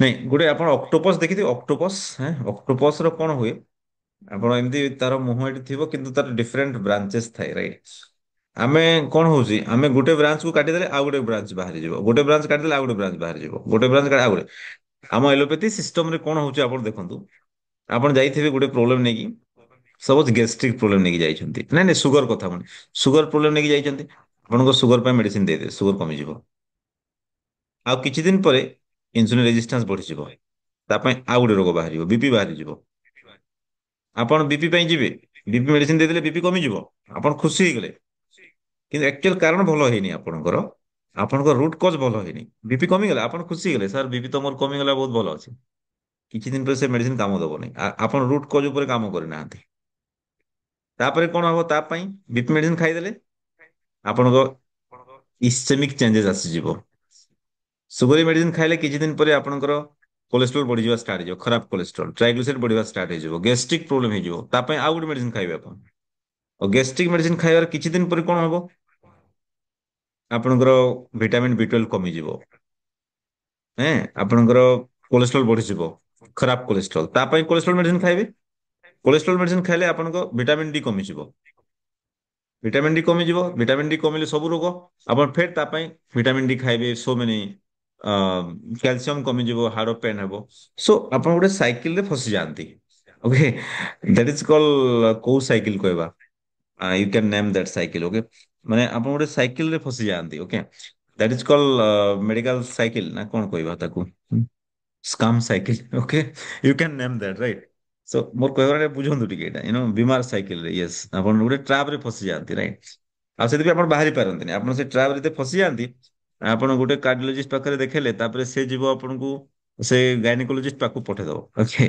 ନାଇଁ ଗୋଟେ ଆପଣ ଅକ୍ଟୋପସ ଦେଖିଥିବେ, ଅକ୍ଟୋପସ, ଅକ୍ଟୋପସ ର କଣ ହୁଏ, ଆପଣ ଏମିତି ତାର ମୁହଁ ଏଠି ଥିବ କିନ୍ତୁ ତାର ଡିଫରେଣ୍ଟ ବ୍ରାଞ୍ଚେସ୍ ଥାଏ, ରାଇଟ। ଆମେ କଣ ହଉଛି, ଆମେ ଗୋଟେ ବ୍ରାଞ୍ଚ କୁ କାଟିଦେଲେ ଆଉ ଗୋଟେ ବ୍ରାଞ୍ଚ ବାହାରିଯିବ, ଗୋଟେ ବ୍ରାଞ୍ଚ କାଟିଦେଲେ ଆଉ ଗୋଟେ ବ୍ରାଞ୍ଚ ବାହାରିଯିବ, ଗୋଟେ ବ୍ରାଞ୍ଚ ଆଉ ଗୋଟେ। ଆମ ଏଲୋପାଥି ସିଷ୍ଟମ ରେ କଣ ହଉଛି ଆପଣ ଦେଖନ୍ତୁ, ଆପଣ ଯାଇଥିବେ ଗୋଟେ ପ୍ରୋବ୍ଲେମ ନେଇକି, ସପୋଜ ଗ୍ୟାଷ୍ଟ୍ରିକ ପ୍ରୋବ୍ଲେମ ନେଇକି ଯାଇଛନ୍ତି, ନାଇଁ ନାଇଁ ସୁଗର କଥା ମାନେ, ସୁଗର ପ୍ରୋବ୍ଲେମ ନେଇକି ଯାଇଛନ୍ତି, ଆପଣଙ୍କ ସୁଗର ପାଇଁ ମେଡିସିନ ଦେଇଦେବେ, ସୁଗର କମିଯିବ। ଆଉ କିଛି ଦିନ ପରେ ଇନ୍ସୁଲିନ ରେଜିଷ୍ଟାନ୍ସ ବଢିଯିବ, ତା ପାଇଁ ଆଉ ଗୋଟେ ରୋଗ ବାହାରିବ, ବିପି ବାହାରିଯିବ। ଆପଣ ବିପି ପାଇଁ ଯିବେ, ବିପି ମେଡିସିନ ଦେଇଦେଲେ ବିପି କମିଯିବ, ଆପଣ ଖୁସି ହେଇଗଲେ, କିନ୍ତୁ ଆକ୍ଚୁଆଲ କାରଣ ଭଲ ହେଇନି ଆପଣଙ୍କର, ଆପଣଙ୍କ ରୁଟ୍ କଜ୍ ଭଲ ହେଇନି। ବିପି କମିଗଲା, ଆପଣ ଖୁସି ହେଇଗଲେ, ସାର୍ ବିପି ତ ମୋର କମିଗଲା, ବହୁତ ଭଲ ଅଛି। କିଛି ଦିନ ପରେ ସେ ମେଡିସିନ କାମ ଦବନି, ଆପଣ ରୁଟ୍ କଜ୍ ଉପରେ କାମ କରିନାହାନ୍ତି। ତାପରେ କଣ ହବ, ତା ପାଇଁ ବିପି ମେଡିସିନ ଖାଇଦେଲେ, ଆପଣଙ୍କ ଇସେମିକ ଚେଞ୍ଜେସ ଆସିଯିବ। ସୁଗରି ମେଡିସିନ ଖାଇଲେ କିଛି ଦିନ ପରେ ଆପଣଙ୍କର କୋଲେଷ୍ଟ୍ରୋଲ ବଢିଯିବା ଷ୍ଟାର୍ଟ ହେଇଯିବ, ଖରାପ କୋଲେଷ୍ଟ୍ରୋଲ, ଟ୍ରାଇଗ୍ଲିସାଇଡ୍ ବଢିବା ଷ୍ଟାର୍ଟ ହେଇଯିବ, ଗ୍ୟାଷ୍ଟ୍ରିକ ପ୍ରୋବ୍ଲେମ ହେଇଯିବ, ତା ପାଇଁ ଆଉ ଗୋଟେ ମେଡିସିନ ଖାଇବେ ଆପଣ। ଆଉ ଗ୍ୟାଷ୍ଟ୍ରିକ ମେଡିସିନ ଖାଇବାର କିଛି ଦିନ ପରେ କଣ ହବ, ଆପଣଙ୍କର ଭିଟାମିନ୍ ବି12 କମିଯିବ, ଆପଣଙ୍କର କୋଲେଷ୍ଟ୍ରୋଲ ବଢିଯିବ, ଖରାପ କୋଲେଷ୍ଟ୍ରୋଲ, ତା ପାଇଁ କୋଲେଷ୍ଟ୍ରୋଲ ମେଡିସିନ ଖାଇବେ। କୋଲେଷ୍ଟ୍ରୋଲ ମେଡିସିନ ଖାଇଲେ ଆପଣଙ୍କ ଭିଟାମିନ ଡି କମିଯିବ, ଭିଟାମିନ ଡି କମିଯିବ, ଭିଟାମିନ ଡି କମିଲେ ସବୁ ରୋଗ, ଆପଣ ଫେର ତା ପାଇଁ ଭିଟାମିନ ଡି ଖାଇବେ, ସୋ ମେନି କ୍ୟାଲସିୟମ କମିଯିବ, ହାଡ ପେନ୍ ହେବ। ସୋ ଆପଣ ଗୋଟେ ସାଇକେଲ ରେ ଫସି ଯାଆନ୍ତି। ଓକେ, ଦ୍ୟାଟ ଇଜ କଲ୍, କୋଉ ସାଇକେଲ କହିବା, you can name that cycle. Okay, ମାନେ ଆପଣ ଗୋଟେ ସାଇକେଲ ରେ ଫସି ଯାଆନ୍ତି। Okay, that is call medical cycle, ନା କଣ କହିବା ତାକୁ, scam cycle. Okay, you can name that, right. So ମୋର କହିବାର ବୁଝନ୍ତୁ ଟିକେ ଏଇଟା, ବିମାର ସାଇକେଲରେ, ୟେସ୍, ଆପଣ ଗୋଟେ ଟ୍ରାପ ରେ ଫସି ଯାଆନ୍ତି, ରାଇଟ। ଆଉ ସେଥିପାଇଁ ଆପଣ ବାହାରି ପାରନ୍ତିନି, ଆପଣ ସେ ଟ୍ରାପ ରେ ଫସିଯାଆନ୍ତି। ଆପଣ ଗୋଟେ କାର୍ଡିଓଲୋଜିଷ୍ଟ ପାଖରେ ଦେଖେଇଲେ, ତାପରେ ସେ ଯିବ ଆପଣଙ୍କୁ ସେ ଗାଇନିକୋଲୋଜିଷ୍ଟ ପାଖକୁ ପଠେଇଦବ। ଓକେ,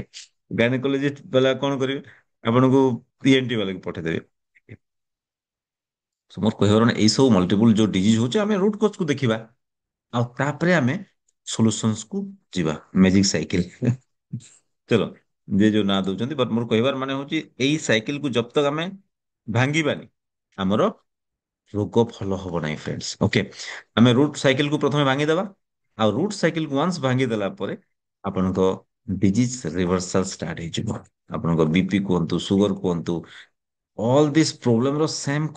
ଗାଇନିକୋଲୋଜିଷ୍ଟ ବାଲା କଣ କରିବେ, ଆପଣଙ୍କୁ ପିଏନଟି ବାଲାକୁ ପଠେଇଦେବେ। So, ମୋର କହିବାର ମାନେ, ଏଇ ସବୁ ମଲ୍ଟିପୁଲ ଯୋଉ ଡିଜିଜ ହଉଛି, ଆମେ ରୁଟ୍ କଜ୍ କୁ ଦେଖିବା, ଆଉ ତାପରେ ଆମେ ସଲ୍ୟୁସନ୍ସ କୁ ଯିବା, ମ୍ୟାଜିକ ସାଇକେଲ। ଚଲୋ, ଯିଏ ଯୋଉ ନାଁ ଦଉଛନ୍ତି, ବଟ୍ ମୋର କହିବାର ମାନେ ହଉଛି, ଏଇ ସାଇକେଲ କୁ ଜବ ତକ ଆମେ ଭାଙ୍ଗିବାନି, ଆମର ରୋଗ ଭଲ ହବ ନାହିଁ ଫ୍ରେଣ୍ଡସ୍। ଓକେ, ଆମେ ରୁଟ୍ ସାଇକେଲକୁ ପ୍ରଥମେ ଭାଙ୍ଗିଦେବା, ଆଉ ରୁଟ୍ ସାଇକେଲକୁ ୱାନ୍ସ ଭାଙ୍ଗିଦେଲା ପରେ ଆପଣଙ୍କ ଡିଜିଜ ରିଭର୍ସାଲ ଷ୍ଟାର୍ଟ ହେଇଯିବ। ଆପଣଙ୍କ ବିପି କୁହନ୍ତୁ, ସୁଗର କୁହନ୍ତୁ, ଅଲ୍ ଦିସ୍ ପ୍ରୋବ୍ଲେମ ର ସେମ୍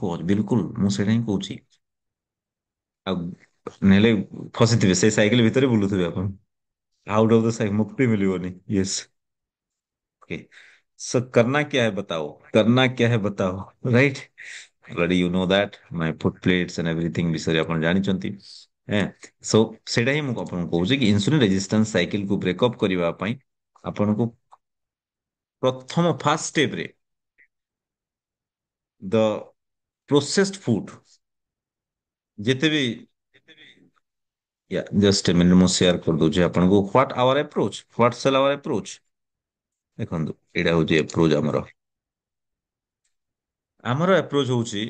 କୋଜ୍ ବିଲକୁଲ, ମୁଁ ସେଇଟା ହିଁ କହୁଛି। ଆଉ ନହେଲେ ଫସିଥିବେ, ସେଇ ସାଇକେଲ ଭିତରେ ବୁଲୁଥିବେ ଆପଣ, ଆଉଟ୍ ଅଫ୍ ଦ ସାଇକେଲ ମୁକ୍ତି ମିଳିବନି। ୟେସ୍। ଓକେ, सो करना क्या है बताओ, करना क्या है बताओ, right. Already you know that my foot plates and everything ବିଷୟରେ ଆପଣ ଜାଣିଛନ୍ତି। ସୋ ସେଇଟା ହିଁ ମୁଁ ଆପଣଙ୍କୁ କହୁଛି କି ଇନ୍ସୁଲିନ ରେଜିଷ୍ଟାନ୍ସ ସାଇକେଲକୁ ବ୍ରେକଅପ୍ କରିବା ପାଇଁ ଆପଣଙ୍କୁ ପ୍ରଥମ ଫାଷ୍ଟ ଷ୍ଟେପରେ ଦ ପ୍ରୋସେସ୍ଡ ଫୁଡ ଯେତେ ବି ଜଷ୍ଟ ଏ ମିନିଟ୍ ମୁଁ ସେୟାର କରିଦଉଛି ଆପଣଙ୍କୁ what our approach, what sell our approach. ଦେଖନ୍ତୁ ଏଇଟା ହଉଛି ଆପ୍ରୋଚ୍ ଆମର। ଆମର ଆପ୍ରୋଚ୍ ହଉଛି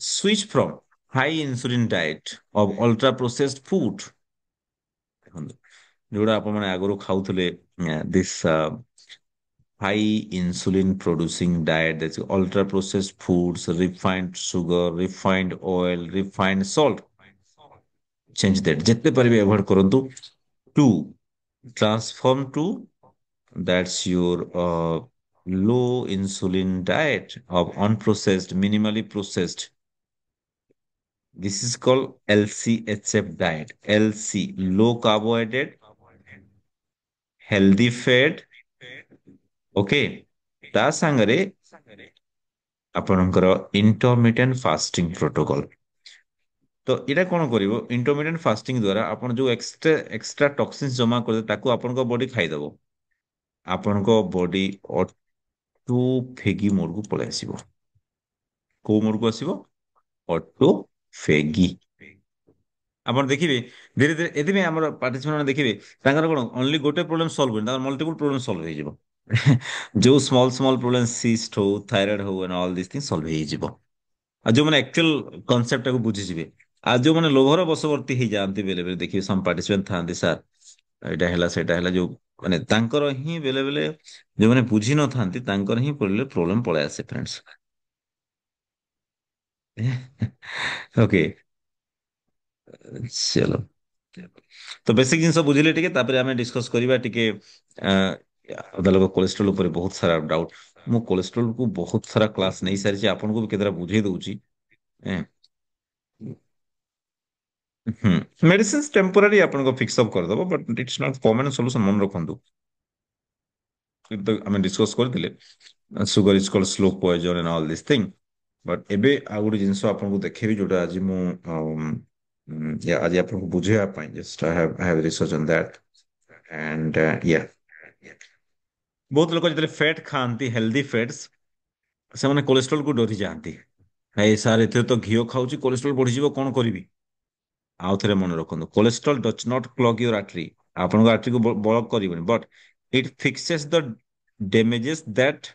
switch from high insulin diet of ultra processed food. ଦେଖନ୍ତୁ ଯୋଉଟା ଆପଣ ମାନେ ଆଗରୁ ଖାଉଥିଲେ this high insulin producing diet, that's ultra processed foods, refined sugar, refined oil, refined salt, change that ଯେତେ ପାରିବେ avoid କରନ୍ତୁ। Two, transform to that's your low insulin diet of unprocessed, minimally processed. This is called LCHF diet. LC, low carbohydrate, healthy fat, okay। ତା ସାଙ୍ଗରେ ଆପଣଙ୍କର intermittent fasting protocol. ତ ଏଇଟା କଣ କରିବ, ଇଣ୍ଟରମିଟେଣ୍ଟ ଫାଷ୍ଟିଂ ଦ୍ଵାରା ଆପଣ ଯୋଉ ଏକ୍ସଟ୍ରା ଏକ୍ସଟ୍ରା ଟକ୍ସିନ୍ସ ଜମା କରିବେ ତାକୁ ଆପଣଙ୍କ ବଡି ଖାଇଦବ। ଆପଣଙ୍କ ବଡି ଅଟୋ ଫେଗି ମୋଡକୁ ପଳେଇ ଆସିବ। କୋଉ ମୋଡକୁ ଆସିବ? ଅଟୋ ଫେଗି। ଆପଣ ଦେଖିବେ ଧୀରେ ଧୀରେ ଏଥିପାଇଁ ଆମର ପାର୍ଟିସିପେଣ୍ଟ ମାନେ ଦେଖିବେ ତାଙ୍କର କଣ ଅନଲି ଗୋଟେ ପ୍ରୋବ୍ଲେମ ସଲ୍ଭ ହୁଏନି, ତାଙ୍କର ମଲ୍ଟିପୁଲ ପ୍ରୋବ୍ଲେମ ସଲ୍ଭ ହେଇଯିବ। ଯୋଉ ସ୍ମଲ୍ ସ୍ମଲ୍ ପ୍ରୋବ୍ଲେମ ସିଷ୍ଟ ହଉ ଥାଇରଏଡ ହଉ and all these things solve ହେଇଯିବ। ଆଉ ଯୋଉମାନେ ଆକ୍ଚୁଆଲ କନସେପ୍ଟ ଟାକୁ ବୁଝିଯିବେ। ଆଉ ଯୋଉମାନେ ଲୋଭର ବଶବର୍ତ୍ତୀ ହେଇଯାଆନ୍ତି ବେଳେ ବେଳେ ଦେଖିବେ ସମ୍ ପାର୍ଟିସିପେଣ୍ଟ ଥାଆନ୍ତି ସାର୍ ଏଇଟା ହେଲା ସେଇଟା ହେଲା ଯୋଉ ମାନେ ତାଙ୍କର ହିଁ ବେଳେ ବେଳେ ଯୋଉମାନେ ବୁଝି ନଥାନ୍ତି ତାଙ୍କର ହିଁ ପ୍ରୋବ୍ଲେମ ପଳେଇ ଆସେ ଫ୍ରେଣ୍ଡସ୍। ଓକେ ଚଲୋ। ତ ବେସିକ ଜିନିଷ ବୁଝିଲେ ଟିକେ ତାପରେ ଆମେ ଡିସ୍କସ କରିବା ଟିକେ ଆ, ଅଧା ଲୋକ କୋଲେଷ୍ଟ୍ରଲ ଉପରେ ବହୁତ ସାରା ଡାଉଟ। ମୁଁ କୋଲେଷ୍ଟ୍ରଲ କୁ ବହୁତ ସାରା କ୍ଲାସ ନେଇ ସାରିଛି, ଆପଣଙ୍କୁ ବି କେତେଟା ବୁଝେଇ ଦଉଛି। ଏଁ, ହୁଁ ମେଡିସିନ ଟେମ୍ପୋରାରୀ ଆପଣଙ୍କ ଫିକ୍ସ ଅପ୍ କରିଦବ but it's not permanent solution ମନେ ରଖନ୍ତୁ। କିନ୍ତୁ ଆମେ ଡିସ୍କସ କରିଥିଲେ sugar is called slow poison and all this thing. But ଏବେ ଆଉ ଗୋଟେ ଜିନିଷ ଆପଣଙ୍କୁ ଦେଖେଇବି ଯୋଉଟା ଆଜି ମୁଁ ଆଜି ଆପଣଙ୍କୁ ବୁଝେଇବା ପାଇଁ just I have research on that and ବହୁତ ଲୋକ ଯେତେବେଳେ ଫ୍ୟାଟ ଖାଆନ୍ତି ହେଲ୍ଦି ଫ୍ୟାଟ୍ସ ସେମାନେ କୋଲେଷ୍ଟ୍ରଲ କୁ ଡରି ଯାଆନ୍ତି। ଏଇ ସାର୍ ଏଥିରେ ତ ଘିଅ ଖାଉଛି କୋଲେଷ୍ଟ୍ରଲ ବଢିଯିବ କଣ କରିବି? ଆଉ ଥରେ ମନେ ରଖନ୍ତୁ cholesterol does not clog your artery. ଆପଣଙ୍କ ଆର୍ଟରୀକୁ ବ୍ଲକ୍ କରିବନି but it fixes the damages that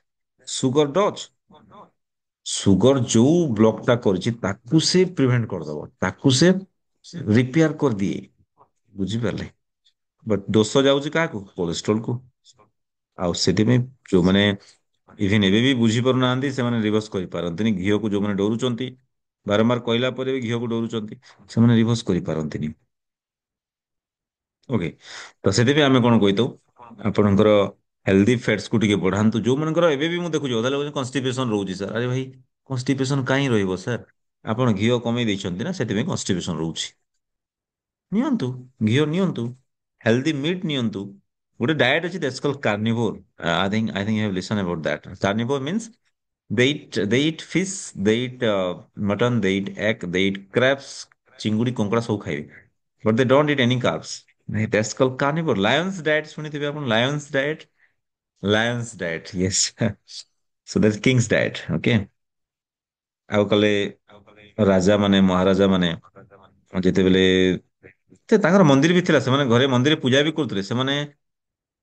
sugar does. Sugar ଯୋଉ ବ୍ଲକ ଟା କରିଛି ତାକୁ ସେ ପ୍ରିଭେଣ୍ଟ କରିଦବ, ତାକୁ ସେ ରିପେୟାର କରିଦିଏ। ବୁଝିପାରିଲେ? ବଟ୍ ଦୋଷ ଯାଉଛି କାହାକୁ? କୋଲେଷ୍ଟ୍ରଲ କୁ। ଆଉ ସେଥିପାଇଁ ଯୋଉମାନେ ଇଭେନ ଏବେ ବି ବୁଝି ପାରୁନାହାନ୍ତି ସେମାନେ ରିଭର୍ସ କରିପାରନ୍ତିନି। ଘିଅକୁ ଯୋଉମାନେ ଡରୁଛନ୍ତି ବାରମ୍ବାର କହିଲା ପରେ ବି ଘିଅକୁ ଡରୁଛନ୍ତି ସେମାନେ ରିଭର୍ସ କରିପାରନ୍ତିନି। ଓକେ ତ ସେଥିପାଇଁ ଆମେ କଣ କହିଥାଉ ଆପଣଙ୍କର ହେଲ୍ଦି ଫ୍ୟାଟ୍ସ କୁ ଟିକେ ବଢାନ୍ତୁ। ଯୋଉମାନଙ୍କର ଏବେ ବି ମୁଁ ଦେଖୁଛି ଅଧା ଲୋକ କନଷ୍ଟିପେସନ ରହୁଛି ସାର୍, ଆରେ ଭାଇ କନଷ୍ଟିପେସନ କାହିଁ ରହିବ ସାର୍? ଆପଣ ଘିଅ କମେଇ ଦେଇଛନ୍ତି ନା ସେଥିପାଇଁ କନଷ୍ଟିପେସନ ରହୁଛି। ନିଅନ୍ତୁ, ଘିଅ ନିଅନ୍ତୁ, ହେଲ୍ଦି ମିଟ୍ ନିଅନ୍ତୁ। ଗୋଟେ ଡାଏଟ୍ ଅଛି that's called carnivore. I think you have listened about that. Carnivore means they eat fish, they eat mutton, they eat egg, they eat crabs, ଚିଙ୍ଗୁଡି କଙ୍କଡ଼ା ସବୁ ଖାଇବେ। But they don't eat any carbs. That's called carnivore. Lion's diet ଶୁଣିଥିବେ ଆପଣ Lion's diet? Lion's diet, yes. So that's king's diet, okay? ଆଉ କଲେ ରାଜା ମାନେ ମହାରାଜା ମାନେ ଯେତେବେଳେ ତାଙ୍କର ମନ୍ଦିର ବି ଥିଲା, ସେମାନେ ଘରେ ମନ୍ଦିରରେ ପୂଜା ବି କରୁଥିଲେ, ସେମାନେ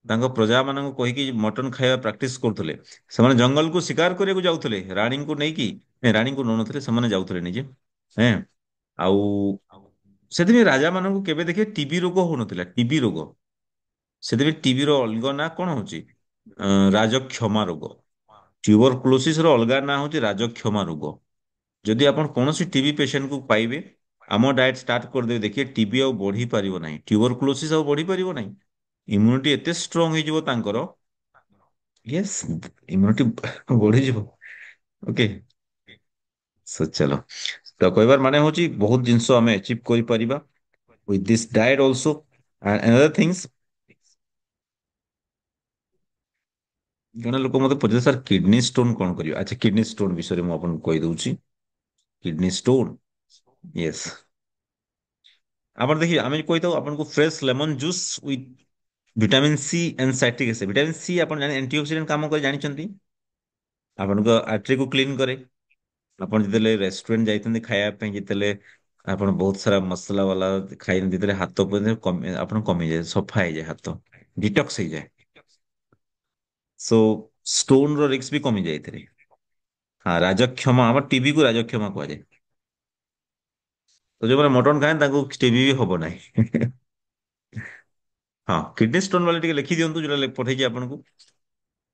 ତାଙ୍କ ପ୍ରଜା ମାନଙ୍କୁ କହିକି ମଟନ ଖାଇବା ପ୍ରାକ୍ଟିସ କରୁଥିଲେ। ସେମାନେ ଜଙ୍ଗଲକୁ ଶିକାର କରିବାକୁ ଯାଉଥିଲେ ରାଣୀଙ୍କୁ ନେଇକି। ରାଣୀଙ୍କୁ ନଉନଥିଲେ ସେମାନେ ଯାଉଥିଲେ ନିଜେ। ହେଁ ଆଉ ସେଥିପାଇଁ ରାଜା ମାନଙ୍କୁ କେବେ ଦେଖିବେ ଟିବି ରୋଗ ହଉନଥିଲା, ଟିବି ରୋଗ। ସେଥିପାଇଁ ଟିବିର ଅଲଗା ନାଁ କଣ ହଉଛି ରାଜକ୍ଷମା ରୋଗ। ଟ୍ୟୁବର କ୍ଲୋସିସ ର ଅଲଗା ନାଁ ହଉଛି ରାଜକ୍ଷମା ରୋଗ। ଯଦି ଆପଣ କୌଣସି ଟିବି ପେସେଣ୍ଟକୁ ପାଇବେ ଆମ ଡାଏଟ୍ ଷ୍ଟାର୍ଟ କରିଦେବେ ଦେଖିବେ ଟିବି ଆଉ ବଢି ପାରିବ ନାହିଁ, ଟ୍ୟୁବର କ୍ଲୋସିସ୍ ଆଉ ବଢି ପାରିବ ନାହିଁ। ଇମ୍ୟୁନିଟି ଏତେ ଷ୍ଟ୍ରଙ୍ଗ ହେଇଯିବ ତାଙ୍କର, ୟେସ୍ ଇମ୍ୟୁନିଟି ବଢିଯିବ। ଓକେ ଚାଲ ତ କହିବାର ମାନେ ହଉଛି ବହୁତ ଜିନିଷ ଆମେ ଆଚିଭ୍ କରିପାରିବା with this diet also and another things ଜଣେ ଲୋକ ମତେ ପଚାରେ ସାର୍ କିଡନୀ ଷ୍ଟୋନ କଣ କରିବ? ଆଚ୍ଛା କିଡନୀ ଷ୍ଟୋନ ବିଷୟରେ ମୁଁ ଆପଣଙ୍କୁ କହିଦଉଛି। କିଡନୀ ଷ୍ଟୋନ, ୟେସ୍, ଆପଣ ଦେଖିବେ ଆମେ କହିଥାଉ ଆପଣଙ୍କୁ fresh lemon juice with vitamin C and citric acid. Vitamin C ଆପଣ ଜାଣି ଆଣ୍ଟିଅକ୍ସିଡେଣ୍ଟ କାମ କରି ଜାଣିଛନ୍ତି, ଆପଣଙ୍କ ଆର୍ଟେରୀକୁ କ୍ଲିନ କରେ। ଆପଣ ଯେତେବେଳେ ରେଷ୍ଟୁରାଣ୍ଟ ଯାଇଛନ୍ତି ଖାଇବା ପାଇଁ, ଯେତେବେଳେ ଆପଣ ବହୁତ ସାରା ମସଲା ବାଲା ଖାଇଛନ୍ତି, ଯେତେବେଳେ ହାତ ଆପଣ କମିଯାଏ, ସଫା ହେଇଯାଏ ହାତ, ଡିଟକ୍ସ ହେଇଯାଏ। ସୋ ଷ୍ଟୋନ ର ରିସ୍କ ବି କମିଯାଏ ଏଥିରେ। ହଁ ରାଜକ୍ଷମା, ଆମର ଟିବି କୁ ରାଜକ୍ଷମା କୁହାଯାଏ। ତ ଯୋଉମାନେ ମଟନ ଖାଆନ୍ତି ତାଙ୍କୁ ଟିବି ବି ହବ ନାହିଁ। ହଁ କିଡନୀ ଷ୍ଟୋନ ବାଲେ ଟିକେ ଲେଖି ଦିଅନ୍ତୁ ଯୋଉଟା ପଠେଇଛି ଆପଣଙ୍କୁ।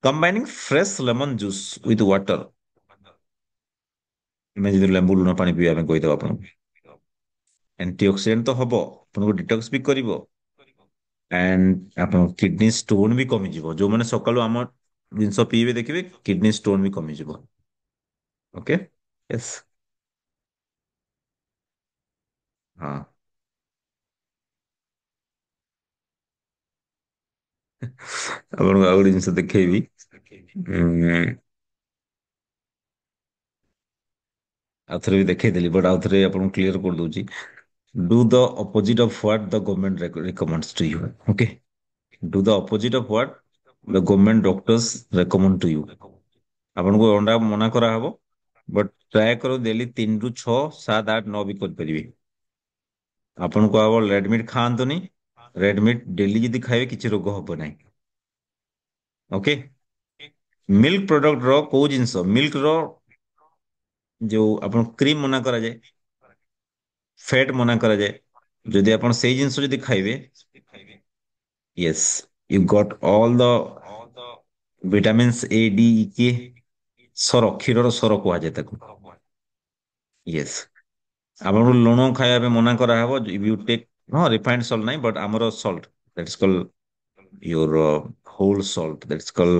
Combining fresh lemon juice with water. ଆମେ ଯଦି ଲେମ୍ବୁ ଲୁଣ ପାଣି ପିଇବା ପାଇଁ କହିଦବ ଆପଣଙ୍କୁ। ଆଣ୍ଟି ଅକ୍ସିଡେଣ୍ଟ ତ ହବ, ଆପଣଙ୍କୁ ଡିଟକ୍ସ ବି କରିବ, ଆଣ୍ଡ ଆପଣଙ୍କ କିଡନୀ ଷ୍ଟୋନ ବି କମିଯିବ। ଯୋଉମାନେ ସକାଳୁ ଆମ ଜିନିଷ ପିଇବେ ଦେଖିବେ କିଡନୀ ଷ୍ଟୋନ ବି କମିଯିବ। ଓକେ, ୟେସ୍, ହଁ। ଆପଣଙ୍କୁ ଆଉ ଗୋଟେ ଜିନିଷ ଦେଖେଇବି। ଉଁ, ଆଉଥରେ ବି ଦେଖେଇଦେଲି ବଟ୍ ଆଉଥରେ ଆପଣଙ୍କୁ କ୍ଲିୟର କରିଦଉଛି। Do the opposite of what the government recommends to you. Okay, do the opposite of what the government doctors recommend to you. ଆପଣଙ୍କୁ ଅଣ୍ଡା ମନା କରାହବ, ବଟ୍ ଟ୍ରାଏ କର ଡେଲି 3 ରୁ 6, 7, 8, 9 ବି କରିପାରିବେ। ଆପଣଙ୍କୁ କୁହାହବ ରେଡ୍ ମିଟ୍ ଖାଆନ୍ତୁନି, ରେଡ୍ ମିଟ୍ ଡେଲି ଯଦି ଖାଇବେ କିଛି ରୋଗ ହବ ନାହିଁ। ଓକେ, ମିଲ୍କ ପ୍ରଡକ୍ଟ ର କୋଉ ଜିନିଷ, ମିଲ୍କ ର ଯୋଉ ଆପଣ କ୍ରିମ ମନା କରାଯାଏ, ଫ୍ୟାଟ ମନା କରାଯାଏ। ଯଦି ଆପଣ ସେଇ ଜିନିଷ ଯଦି ଖାଇବେ, yes, you got all the vitamins A D E K, ସର, କ୍ଷୀରର ସର କୁହାଯାଏ ତାକୁ। ୟେସ୍, ଆପଣଙ୍କୁ ଲୁଣ ଖାଇବା ପାଇଁ ମନା କରାହବ। ଇଫ୍ ୟୁ ଟେକ୍, ହଁ ରିଫାଇଣ୍ଡ ସଲ୍ଟ ନାହିଁ ବଟ୍ ଆମର salt that's call your whole salt, that's call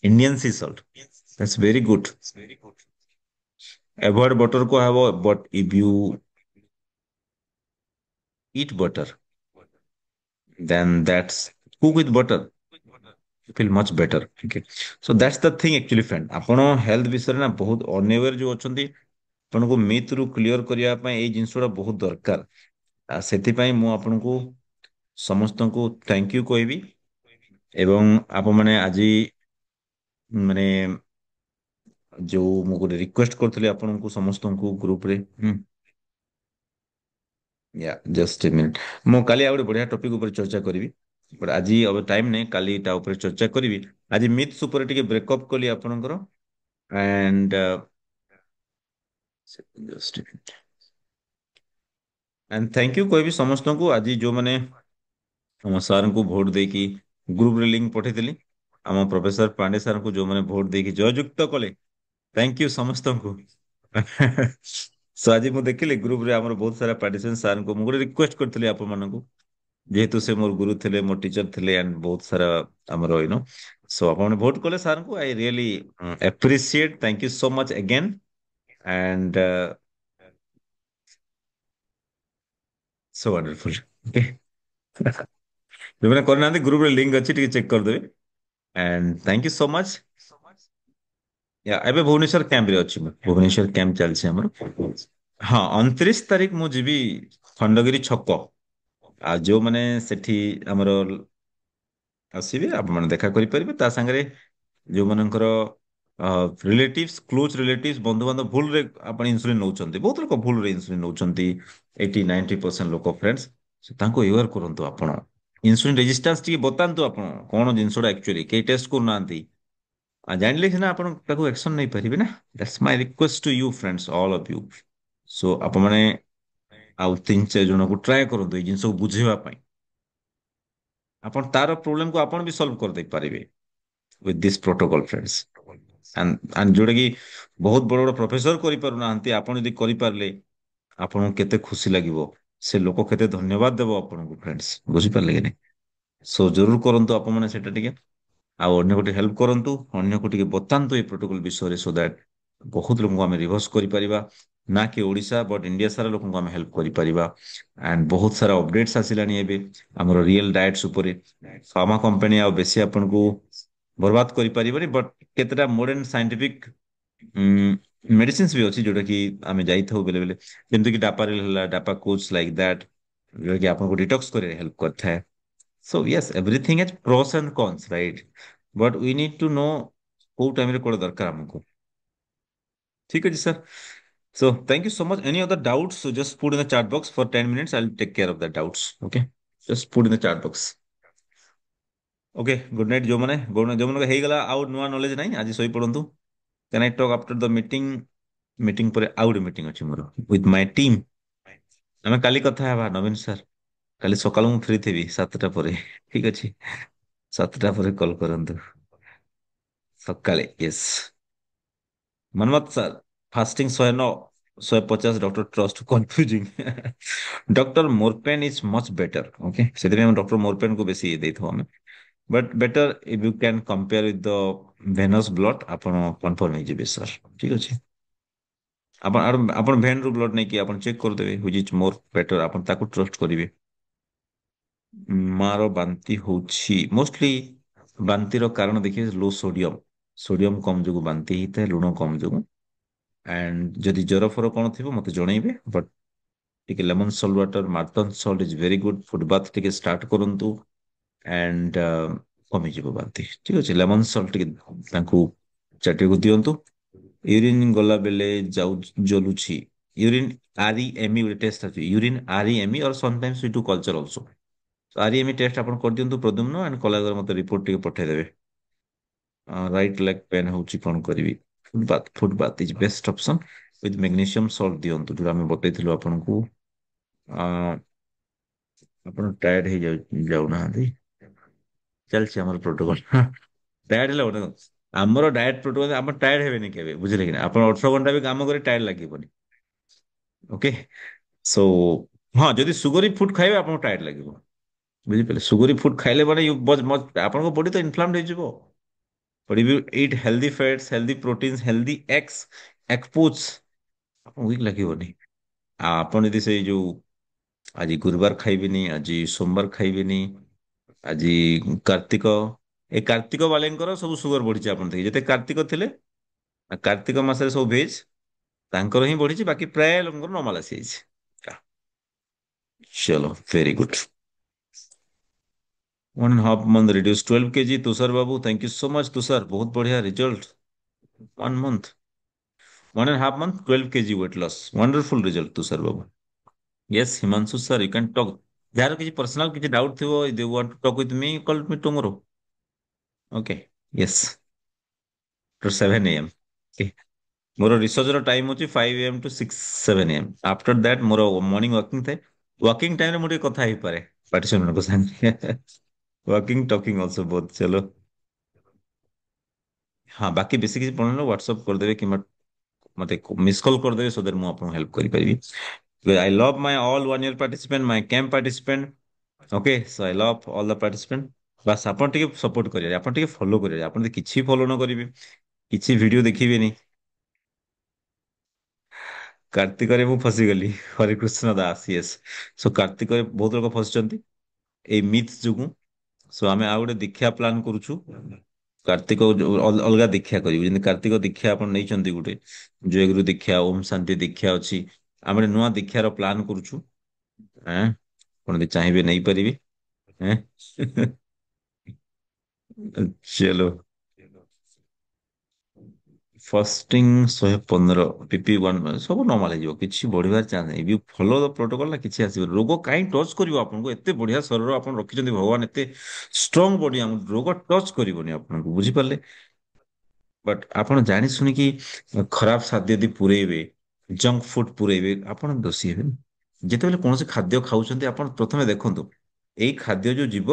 Indian sea salt, that's very good. Avoid butter କୁହାହବ, but if you eat butter, then that's cook with butter. You feel much better. Okay. So that's the thing actually friend. ଆପଣ health ବିଷୟରେ ନା ବହୁତ ଅନଏୱାର ଯୋଉ ଅଛନ୍ତି, ଆପଣଙ୍କୁ myth ରୁ clear କରିବା ପାଇଁ ଏଇ ଜିନିଷ ଗୁଡା ବହୁତ ଦରକାର। ସେଥିପାଇଁ ମୁଁ ଆପଣଙ୍କୁ ସମସ୍ତଙ୍କୁ ଥ୍ୟାଙ୍କ ୟୁ କହିବି। ଏବଂ ଆପଣମାନେ ଆଜି ମାନେ ଯୋଉ ମୁଁ ଗୋଟେ ରିକ୍ୱେଷ୍ଟ କରୁଥିଲି ଆପଣଙ୍କୁ ସମସ୍ତଙ୍କୁ ଗ୍ରୁପରେ, ୟା ଜଷ୍ଟ ଏ ମିନିଟ୍, ମୁଁ କାଲି ଆଉ ଗୋଟେ ବଢିଆ ଟପିକ ଉପରେ ଚର୍ଚ୍ଚା କରିବି, ବଟ ଆଜି ଆଉ ଟାଇମ ନାହିଁ, କାଲି ତା ଉପରେ ଚର୍ଚ୍ଚା କରିବି। ଆଜି ମିଥ୍ସ ଉପରେ ଟିକେ ବ୍ରେକଅପ୍ କଲି ଆପଣଙ୍କର, and just and thank you କହିବି ସମସ୍ତଙ୍କୁ ଆଜି ଯୋଉମାନେ ଆମ ସାର୍ଙ୍କୁ ଭୋଟ ଦେଇକି ଗ୍ରୁପରେ ଲିଙ୍କ ପଠେଇଥିଲି, ଆମ ପ୍ରଫେସର ପାଣ୍ଡେ ସାର୍ଙ୍କୁ ଯୋଉମାନେ ଭୋଟ ଦେଇକି ଜୟଯୁକ୍ତ କଲେ, ଥ୍ୟାଙ୍କ ୟୁ ସମସ୍ତଙ୍କୁ। ସୋ ଆଜି ମୁଁ ଦେଖିଲି ଗ୍ରୁପରେ ଆମର ବହୁତ ସାରା ପାର୍ଟିସିପେଣ୍ଟ, ସାର୍ଙ୍କୁ ମୁଁ ଗୋଟେ ରିକ୍ୱେଷ୍ଟ କରିଥିଲି ଆପଣମାନଙ୍କୁ, ଯେହେତୁ ସେ ମୋର ଗୁରୁ ଥିଲେ, ମୋ ଟିଚର ଥିଲେ, ଆଣ୍ଡ ବହୁତ ସାରା ଆମର ସୋ ଆପଣମାନେ ଭୋଟ କଲେ ସାର୍ଙ୍କୁ, I really appreciate, thank you so much again. And so wonderful. Okay, ଯୋଉମାନେ କରିନାହାନ୍ତି ଗ୍ରୁପରେ ଲିଙ୍କ ଅଛି, ଟିକେ ଚେକ୍ କରିଦେବେ। And thank you so much. ଏବେ ଭୁବନେଶ୍ୱର କ୍ୟାମ୍ପରେ ଅଛି ମୁଁ, ଭୁବନେଶ୍ୱର କ୍ୟାମ୍ପ ଚାଲିଛି ଆମର। ହଁ 29 ତାରିଖ ମୁଁ ଯିବି ଖଣ୍ଡଗିରି ଛକ। ଆଉ ଯୋଉମାନେ ସେଠି ଆମର ଆସିବେ ଆପଣମାନେ ଦେଖା କରିପାରିବେ, ତା ସାଙ୍ଗରେ ଯୋଉମାନଙ୍କର ରିଲେଟିଭସ୍, କ୍ଲୋଜ ରିଲେଟିଭସ୍, ବନ୍ଧୁବାନ୍ଧବ ଭୁଲରେ ଆପଣ ଇନ୍ସୁଲିନ ନଉଛନ୍ତି, ବହୁତ ଲୋକ ଭୁଲରେ ଇନ୍ସୁଲିନ ନଉଛନ୍ତି, 80-90% ଲୋକ ଫ୍ରେଣ୍ଡସ୍, ତାଙ୍କୁ ଏୱାର କରନ୍ତୁ ଆପଣ। ଇନ୍ସୁଲିନ ରେଜିଷ୍ଟାନ୍ସ ଟିକେ ବତାନ୍ତୁ ଆପଣ, କଣ ଜିନିଷଟା ଆକ୍ଚୁଆଲି କେହି ଟେଷ୍ଟ କରୁନାହାନ୍ତି। ଆଉ ଜାଣିଲେ ସିନା ଆପଣ ତାକୁ ଆକ୍ସନ ନେଇପାରିବେ ନା। That's my request to you friends, all of you. So ଆପଣମାନେ ଆଉ 3-4 ଜଣଙ୍କୁ ଟ୍ରାଏ କରନ୍ତୁ ଏଇ ଜିନିଷକୁ ବୁଝେଇବା ପାଇଁ। ଆପଣ ତାର ପ୍ରୋବ୍ଲେମକୁ ଆପଣ ବି ସଲ୍ଭ କରିଦେଇ ପାରିବେ with this protocol friends. And ଯୋଉଟା କି ବହୁତ ବଡ ବଡ ପ୍ରଫେସର କରିପାରୁନାହାନ୍ତି, ଆପଣ ଯଦି କରିପାରିଲେ ଆପଣଙ୍କୁ କେତେ ଖୁସି ଲାଗିବ, ସେ ଲୋକ କେତେ ଧନ୍ୟବାଦ ଦେବ ଆପଣଙ୍କୁ ଫ୍ରେଣ୍ଡସ୍, ବୁଝିପାରିଲେ କି ନାଇଁ। ସୋ ଜରୁର କରନ୍ତୁ ଆପଣମାନେ ସେଇଟା ଟିକେ, ଆଉ ଅନ୍ୟକୁ ଟିକେ ହେଲ୍ପ କରନ୍ତୁ, ଅନ୍ୟକୁ ଟିକେ ବତାନ୍ତୁ ଏ ପ୍ରୋଟୋକଲ ବିଷୟରେ, ସୋ ଦ୍ୟାଟ ବହୁତ ଲୋକଙ୍କୁ ଆମେ ରିଭର୍ସ କରିପାରିବା, ନା କି ଓଡିଶା ବଟ୍ ଇଣ୍ଡିଆ ସାରା ଲୋକଙ୍କୁ ଆମେ ହେଲ୍ପ କରିପାରିବା। ଆଣ୍ଡ ବହୁତ ସାରା ଅପଡେଟ୍ସ ଆସିଲାଣି ଏବେ ଆମର ରିଏଲ ଡାଏଟ୍ସ ଉପରେ। ଫାର୍ମା କମ୍ପାନୀ ଆଉ ବେଶୀ ଆପଣଙ୍କୁ बर्बाद କରିପାରିବନି ବଟ୍ କେତେଟା ମଡର୍ନ ସାଇଣ୍ଟିଫିକ ମେଡିସିନ୍ସ ବି ଅଛି ଯୋଉଟା କି ଆମେ ଯାଇଥାଉ ବେଳେ ବେଳେ ଯେମିତି କି ଡାପାରିଲ ହେଲା ଡାପା କୋଚ୍ ଲାଇକ୍ ଦ୍ୟାଟ୍ ଯୋଉଟା କି ଆପଣଙ୍କୁ ଡିଟକ୍ସ କରିବାରେ ହେଲ୍ପ କରିଥାଏ। So yes everything has pros and cons right but we need to know କୋଉ ଟାଇମରେ କୋଉଟା ଦରକାର ଆମକୁ। ଠିକ ଅଛି sir. So thank you so much. Any other doubts? So just put in the chat box for 10 minutes. I'll take care of the doubts. Okay. Just put in the chat box. Okay. Good night, ଯୋଉମାନେ ଯୋଉମାନଙ୍କ ହେଇଗଲା ଆଉ ନୂଆ knowledge ନାହିଁ ଆଜି ଶୋଇପଡ଼ନ୍ତୁ। Can I talk after the meeting? Meeting ପରେ ଆଉ ଗୋଟେ ମିଟିଂ ଅଛି ମୋର with my team। ଆମେ କାଲି କଥା ହେବା ନବୀନ ସାର୍। କାଲି ସକାଳୁ ମୁଁ ଫ୍ରି ଥିବି 7ଟା ପରେ। ଠିକ ଅଛି। 7ଟା ପରେ କଲ୍ କରନ୍ତୁ। ସକାଳେ yes. Manmath sir fasting 109 150 doctor trust confusing. Doctor Morepen is much better okay ସେଥିପାଇଁ ଆମେ ଡକ୍ଟର ମୋରପେନ୍ କୁ ବେଶୀ ଦେଇଥାଉ ଆମେ but better if you can compare with the venous blood ଆପଣ କନଫର୍ମ ହେଇଯିବେ ସାର୍ ଠିକ ଅଛି। ଆପଣ ଭେନ୍ ରୁ ବ୍ଲଡ୍ ନେଇକି ଆପଣ ଚେକ୍ କରିଦେବେ ହୁଇଚ୍ ଇଜ ମୋର ବେଟର ଆପଣ ତାକୁ ଟ୍ରଷ୍ଟ କରିବେ। ମାର ବାନ୍ତି ହଉଛି ମୋଷ୍ଟଲି ବାନ୍ତିର କାରଣ ଦେଖିବେ ଲୋ ସୋଡିୟମ ସୋଡିୟମ କମ ଯୋଗୁଁ ବାନ୍ତି ହେଇଥାଏ ଲୁଣ କମ ଯୋଗୁଁ ଆଣ୍ଡ ଯଦି ଜ୍ୱର ଫର କଣ ଥିବ ମତେ ଜଣେଇବେ ବଟ୍ ଟିକେ lemon salt water Morton salt is very good foot bath ଟିକେ ଷ୍ଟାର୍ଟ କରନ୍ତୁ ଆଣ୍ଡ କମିଯିବ ବାନ୍ତି ଠିକ ଅଛି ଲେମନ ସଲ୍ଟ ଟିକେ ତାଙ୍କୁ ଚାଟିବାକୁ ଦିଅନ୍ତୁ। ୟୁରିନ ଗଲା ବେଳେ ଯାଉ ଜଲୁଛି ୟୁରିନ ଆରଇଏମଇ ଗୋଟେ ଟେଷ୍ଟ ଅଛି urine REME or sometimes we do culture also REME test ଆପଣ କରିଦିଅନ୍ତୁ ପ୍ରଦ୍ୟୁମ୍ନ ଆଣ୍ଡ କଲା ପରେ ମତେ ରିପୋର୍ଟ ଟିକେ ପଠେଇଦେବେ। ରାଇଟ୍ ଲେଗ ପେନ୍ ହଉଛି କଣ କରିବି foot bath is best option with magnesium salt ଦିଅନ୍ତୁ ଯୋଉଟା ଆମେ ବତେଇଥିଲୁ ଆପଣଙ୍କୁ। ଆପଣ ଟାୟାର୍ଡ ଯାଉନାହାନ୍ତି ଚାଲିଛି ଆମର ପ୍ରୋଟୋକଲ ଟାୟାର୍ଡ ହେଲେ ଗୋଟେ ଆମର ଡାଏଟ ପ୍ରୋଟୋକଲ ଆପଣ ଟାୟାର୍ଡ ହେବେନି କେବେ ବୁଝିଲେ କି ନା ଆପଣ 18 ଘଣ୍ଟା ବି କାମ କରି ଟାୟାର୍ଡ ଲାଗିବନି। ଓକେ ସୋ ହଁ ଯଦି ସୁଗରୀ ଫୁଡ ଖାଇବେ ଆପଣଙ୍କୁ ଟାୟାର୍ଡ ଲାଗିବ ବୁଝିପାରିଲେ ସୁଗରୀ ଫୁଡ ଖାଇଲେ ମାନେ ଆପଣଙ୍କ ବଡି ତ ଇନଫ୍ଲାମଡ ହେଇଯିବ। But if you eat healthy fats, healthy proteins, healthy eggs, egg foods, ଆପଣଙ୍କୁ ୱିକ୍ ଲାଗିବନି। ଆପଣ ଯଦି ସେଇ ଯୋଉ ଆଜି ଗୁରୁବାର ଖାଇବେନି ଆଜି ସୋମବାର ଖାଇବେନି ଆଜି କାର୍ତ୍ତିକ ଏ କାର୍ତ୍ତିକ ବାଲେଙ୍କର ସବୁ ସୁଗର ବଢିଛି ଆପଣ ଦେଖି ଯେତେ କାର୍ତ୍ତିକ ଥିଲେ କାର୍ତ୍ତିକ ମାସରେ ସବୁ ଭେଜ ତାଙ୍କର ହିଁ ବଢିଛି ବାକି ପ୍ରାୟ ଲୋକଙ୍କର ନର୍ମାଲ ଆସିଯାଇଛି। ଚଲୋ very good 1.5 month reduced 12 kg Tushar बाबू thank you so much Tushar बहुत बढ़िया result 1 month 1.5 month 12 kg weight loss wonderful result Tushar Babu. Yes, Himanshu sir, you can talk. ଯାହାର କିଛି ପର୍ସନାଲ କିଛି ଡାଉଟ୍ ଥିବ they want to talk with me, call me tomorrow. Okay. Yes. To 7 a.m. Okay. ମୋର ରିସର୍ଚ୍ଚର time ହେଉଛି 5 a.m. to 6 7 a.m. After that ମୋର morning walking ଥାଏ walking ଟାଇମରେ ମୁଁ ଟିକେ କଥା ହେଇପାରେ ପାର୍ଟିସିପେଣ୍ଟଙ୍କ ସାଙ୍ଗେ ୱାକିଂ ଟକିଂ ଅଲସୋ ବହୁତ ଚଲୋ ହଁ ବାକି ବେଶୀ କିଛି ପ୍ରୋବ୍ଲେମ୍ ହ୍ୱାଟ୍ସଅପ୍ କରିଦେବେ କିମ୍ବା ମତେ ମିସ୍ କଲ୍ କରିଦେବେ ସୋ ଦ୍ୟାଟ୍ ମୁଁ ଆପଣଙ୍କୁ ହେଲ୍ପ କରିପାରିବି। I love my all 1 year participant, my camp participant okay so I love all the participant ବାସ୍ ଆପଣ ଟିକେ ସପୋର୍ଟ କରିବେ ଆପଣ ଟିକେ ଫଲୋ କରିବେ ଆପଣ ଯଦି କିଛି ଫଲୋ ନ କରିବେ କିଛି ଭିଡିଓ ଦେଖିବେନି କାର୍ତ୍ତିକରେ ମୁଁ ଫସିଗଲି ହରେକୃଷ୍ଣ ଦାସ ୟେସ୍ ସୋ କାର୍ତ୍ତିକରେ ବହୁତ ଲୋକ ଫସିଛନ୍ତି ଏଇ ମିଥ୍ ଯୋଗୁ ସୋ ଆମେ ଆଉ ଗୋଟେ ଦୀକ୍ଷା ପ୍ଲାନ କରୁଛୁ କାର୍ତ୍ତିକ ଅଲଗା ଦୀକ୍ଷା କରିବୁ ଯେମିତି କାର୍ତ୍ତିକ ଦୀକ୍ଷା ଆପଣ ନେଇଛନ୍ତି ଗୋଟେ ଜୟଗୁରୁ ଦୀକ୍ଷା ଓମ୍ ଶାନ୍ତି ଦୀକ୍ଷା ଅଛି ଆମେ ଗୋଟେ ନୂଆ ଦୀକ୍ଷାର ପ୍ଲାନ କରୁଛୁ ଆଁ ଆପଣ ଯଦି ଚାହିଁବେ ନେଇପାରିବେ ଏଁ ଚଲୋ ଫାଷ୍ଟିଂ 115 PP 1 ସବୁ ନର୍ମାଲ ହେଇଯିବ କିଛି ବଢିବାର ଚାନ୍ସ ନାହିଁ if you follow the protocol ନା କିଛି ଆସିବନି ରୋଗ କାହିଁ ଟଚ୍ କରିବ ଆପଣଙ୍କୁ ଏତେ ବଢିଆ ଶରୀର ଆପଣ ରଖିଛନ୍ତି ଭଗବାନ ଏତେ ଷ୍ଟ୍ରଙ୍ଗ ବଡି ଆମ ରୋଗ ଟଚ୍ କରିବନି ଆପଣଙ୍କୁ ବୁଝିପାରିଲେ ବଟ୍ ଆପଣ ଜାଣି ଶୁଣିକି ଖରାପ ଖାଦ୍ୟ ଯଦି ପୁରେଇବେ ଜଙ୍କ ଫୁଡ ପୁରେଇବେ ଆପଣ ଦୋଷୀ ହେବେନି ଯେତେବେଳେ କୌଣସି ଖାଦ୍ୟ ଖାଉଛନ୍ତି ଆପଣ ପ୍ରଥମେ ଦେଖନ୍ତୁ ଏଇ ଖାଦ୍ୟ ଯୋଉ ଯିବ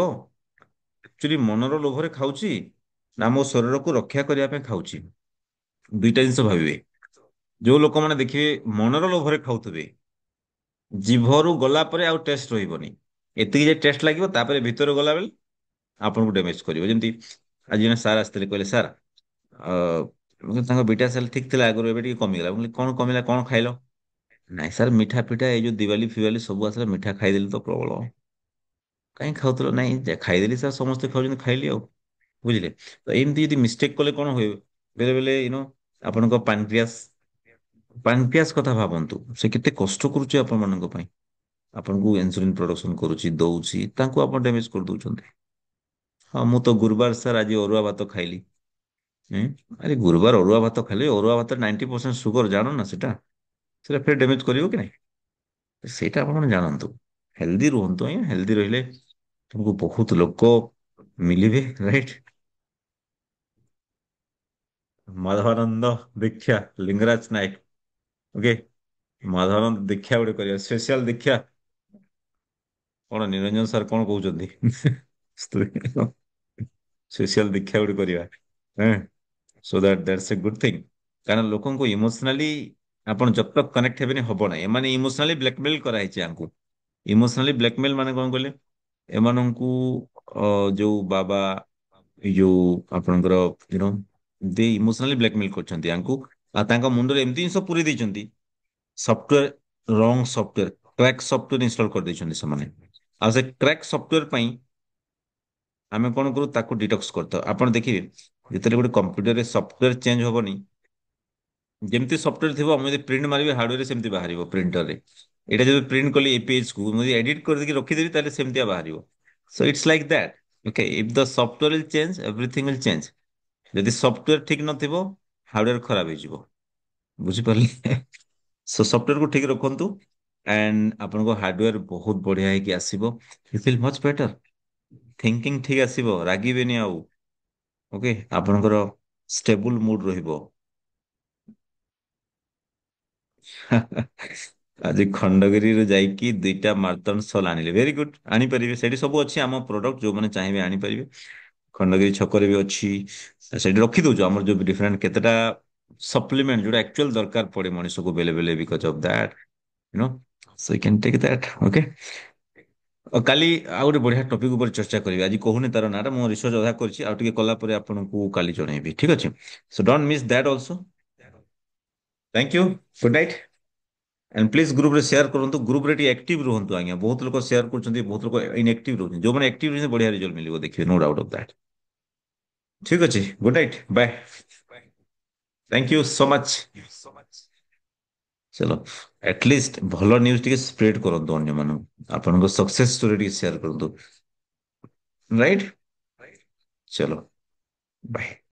ଆକ୍ଚୁଆଲି ମନର ଲୋଭରେ ଖାଉଛି ନା ମୋ ଶରୀରକୁ ରକ୍ଷା କରିବା ପାଇଁ ଖାଉଛି ଦୁଇଟା ଜିନିଷ ଭାବିବେ ଯୋଉ ଲୋକମାନେ ଦେଖିବେ ମନର ଲୋଭରେ ଖାଉଥିବେ ଜିଭରୁ ଗଲା ପରେ ଆଉ ଟେଷ୍ଟ ରହିବନି ଏତିକି ଯେ ଟେଷ୍ଟ ଲାଗିବ ତାପରେ ଭିତରୁ ଗଲାବେଳେ ଆପଣଙ୍କୁ ଡ୍ୟାମେଜ କରିବ ଯେମିତି ଆଜି ଜଣେ ସାର୍ ଆସିଥିଲେ କହିଲେ ସାର୍ ତାଙ୍କ ବିଟା ସେଲ୍ ଠିକ ଥିଲା ଆଗରୁ ଏବେ ଟିକେ କମିଗଲା ମୁଁ କହିଲି କଣ କମିଲା କଣ ଖାଇଲ ନାଇଁ ସାର୍ ମିଠା ପିଠା ଏଇ ଯୋଉ ଦିୱାଲି ଫିୱାଲି ସବୁ ଆସିଲା ମିଠା ଖାଇଦେଲି ତ ପ୍ରବଳ କାହିଁ ଖାଉଥିଲ ନାଇଁ ଖାଇଦେଲି ସାର୍ ସମସ୍ତେ ଖାଉଛନ୍ତି ଖାଇଲି ଆଉ ବୁଝିଲେ? ତ ଏମିତି ଯଦି ମିଷ୍ଟେକ୍ କଲେ କଣ ହୁଏ, ବେଳେ ବେଳେ ଆପଣଙ୍କ ପାନକ୍ରିଆସ କଥା ଭାବନ୍ତୁ, ସେ କେତେ କଷ୍ଟ କରୁଛି ଆପଣମାନଙ୍କ ପାଇଁ। ଆପଣଙ୍କୁ ଇନ୍ସୁଲିନ ପ୍ରଡକ୍ସନ କରୁଛି, ଦଉଛି, ତାଙ୍କୁ ଆପଣ ଡ୍ୟାମେଜ କରିଦଉଛନ୍ତି। ହଁ, ମୁଁ ତ ଗୁରୁବାର ସାର୍ ଆଜି ଅରୁଆ ଭାତ ଖାଇଲି। ହୁଁ। ଆରେ ଗୁରୁବାର ଅରୁଆ ଭାତ ଖାଇଲି, ଅରୁଆ ଭାତ 90% ସୁଗର, ଜାଣ ନା ସେଟା। ସେଟା ଫେର ଡ୍ୟାମେଜ କରିବ କି ନାହିଁ? ସେଇଟା ଆପଣ ଜାଣନ୍ତୁ। ହେଲ୍ଦି ରୁହନ୍ତୁ ଆଜ୍ଞା, ହେଲ୍ଦି ରହିଲେ ତୁମକୁ ବହୁତ ଲୋକ ମିଳିବେ, ରାଇଟ? ମାଧବାନନ୍ଦ ଦୀକ୍ଷା, ଲିଙ୍ଗରାଜ ନାୟକ। ଓକେ। ମାଧବାନନ୍ଦ ଦୀକ୍ଷା ଗୋଟେ କରିବା, ସ୍ପେଶିଆଲ ଦୀକ୍ଷା। କଣ ନିରଞ୍ଜନ ସାର୍ କଣ କହୁଛନ୍ତି? ସ୍ପେଶିଆଲ ଦୀକ୍ଷା ଗୋଟେ କରିବା। ହଁ। Show that's A good thing. କାରଣ ଲୋକଙ୍କୁ ଇମୋସନାଲି ଆପଣ ଜବ ତକ କନେକ୍ଟ ହେବେନି, ହବ ନାହିଁ। ଏମାନେ ଇମୋସନାଲି ବ୍ଲାକମେଲ କରାହେଇଛି ଆଙ୍କୁ। ଇମୋସନାଲି ବ୍ଲାକମେଲ ମାନେ କଣ କହିଲେ? ଏମାନଙ୍କୁ ଯୋଉ ବାବା, ଏଇ ଯୋଉ ଆପଣଙ୍କର ୟୁନୋ ଦେ ଇମୋସନାଲି ବ୍ଲାକମେଲ କରୁଛନ୍ତି ଆଙ୍କୁ। ଆଉ ତାଙ୍କ ମୁଣ୍ଡରେ ଏମିତି ଜିନିଷ ପୁରେଇ ଦେଇଛନ୍ତି, ସଫ୍ଟୱେର ରଙ୍ଗ ସଫ୍ଟୱେର, କ୍ରାକ୍ ସଫ୍ଟୱେର ଇନଷ୍ଟଲ କରିଦେଇଛନ୍ତି ସେମାନେ। ଆଉ ସେ କ୍ରାକ୍ ସଫ୍ଟୱେର ପାଇଁ ଆମେ କଣ କରୁ, ତାକୁ ଡିଟକ୍ସ କରିଥାଉ। ଆପଣ ଦେଖିବେ ଯେତେବେଳେ ଗୋଟେ କମ୍ପ୍ୟୁଟରରେ ସଫ୍ଟୱେର ଚେଞ୍ଜ ହବନି, ଯେମିତି ସଫ୍ଟୱେର ଥିବ, ମୁଁ ଯଦି ପ୍ରିଣ୍ଟ ମାରିବି ହାର୍ଡୱେରରେ ସେମିତି ବାହାରିବ ପ୍ରିଣ୍ଟରରେ। ଏଇଟା ଯଦି ପ୍ରିଣ୍ଟ କଲି ଏ ପେଜ୍ କୁ, ମୁଁ ଯଦି ଏଡିଟ୍ କରିଦେଇକି ରଖିଦେବି, ତାହେଲେ ସେମିତିଆ ବାହାରିବ। So it's like that. Okay, if the software will change, everything will change. ଯଦି ସଫ୍ଟୱେର ଠିକ ନଥିବ, ହାର୍ଡୱେର ଖରାପ ହେଇଯିବ। ବୁଝିପାରିଲେ? ସୋ ସଫ୍ଟୱେରକୁ ଠିକ ରଖନ୍ତୁ, ଆଣ୍ଡ ଆପଣଙ୍କ ହାର୍ଡୱେର ବହୁତ ବଢିଆ ହେଇକି ଆସିବ। You feel much better. Thinking ଠିକ ଆସିବ, ରାଗିବେନି ଆଉ। ଓକେ, ଆପଣଙ୍କର ଷ୍ଟେବୁଲ ମୁଡ ରହିବ। ଆଜି ଖଣ୍ଡଗିରିରୁ ଯାଇକି ଦୁଇଟା ମାର୍ତନ ସଲ୍ ଆଣିଲେ, ଭେରି ଗୁଡ। ଆଣିପାରିବେ, ସେଠି ସବୁ ଅଛି ଆମ ପ୍ରଡକ୍ଟ, ଯୋଉମାନେ ଚାହିଁବେ ଆଣିପାରିବେ। ଖଣ୍ଡଗିରି ଛକରେ ବି ଅଛି। ସେଠି ରଖିଦଉଛୁ ଆମର ଯୋଉ ଡିଫରେଣ୍ଟ କେତେଟା ସପ୍ଲିମେଣ୍ଟ, ଯୋଉଟା ଆକ୍ଚୁଆଲ ଦରକାର ପଡେ ମଣିଷକୁ ବେଳେ ବେଳେ, because of that you know so you can take that. Okay. କାଲି ଆଉ ଗୋଟେ ବଢିଆ ଟପିକ ଉପରେ ଚର୍ଚ୍ଚା କରିବି। ଆଜି କହୁନି ତାର ନାଁଟା, ମୁଁ ରିସର୍ଚ୍ଚ ଅଧା କରିଛି, ଆଉ ଟିକେ କଲା ପରେ ଆପଣଙ୍କୁ କାଲି ଜଣେଇବି, ଠିକ ଅଛି? So don't miss that also. Thank you. Good night. And please ଗ୍ରୁପରେ ସେୟାର କରନ୍ତୁ। ଗ୍ରୁପରେ ଟିକେ ଆକ୍ଟିଭ ରୁହନ୍ତୁ ଆଜ୍ଞା। ବହୁତ ଲୋକ ସେୟାର କରୁଛନ୍ତି, ବହୁତ ଲୋକ ଇନଆକ୍ଟିଭ ରହୁଛନ୍ତି। ଯୋଉମାନେ ଆକ୍ଟିଭ ରହୁଛନ୍ତି, ବଢିଆ ରେଜଲ୍ଟ ମିଳିବ, ଦେଖିବେ, ନୋ ଡାଉଟ୍ ଅଫ ଦ୍ୟାଟ୍। ଠିକ ଅଛି, good night, bye. Thank you so much. ଚଲୋ, ଆଟଲିଷ୍ଟ ଭଲ ନ୍ୟୁଜ ଟିକେ ସ୍ପ୍ରେଡ କରନ୍ତୁ ଅନ୍ୟମାନଙ୍କୁ। ଆପଣଙ୍କ ସକ୍ସେସ ଷ୍ଟୋରି ଟିକେ ସେୟାର କରନ୍ତୁ, ରାଇଟ? ଚଲୋ, ବାଏ।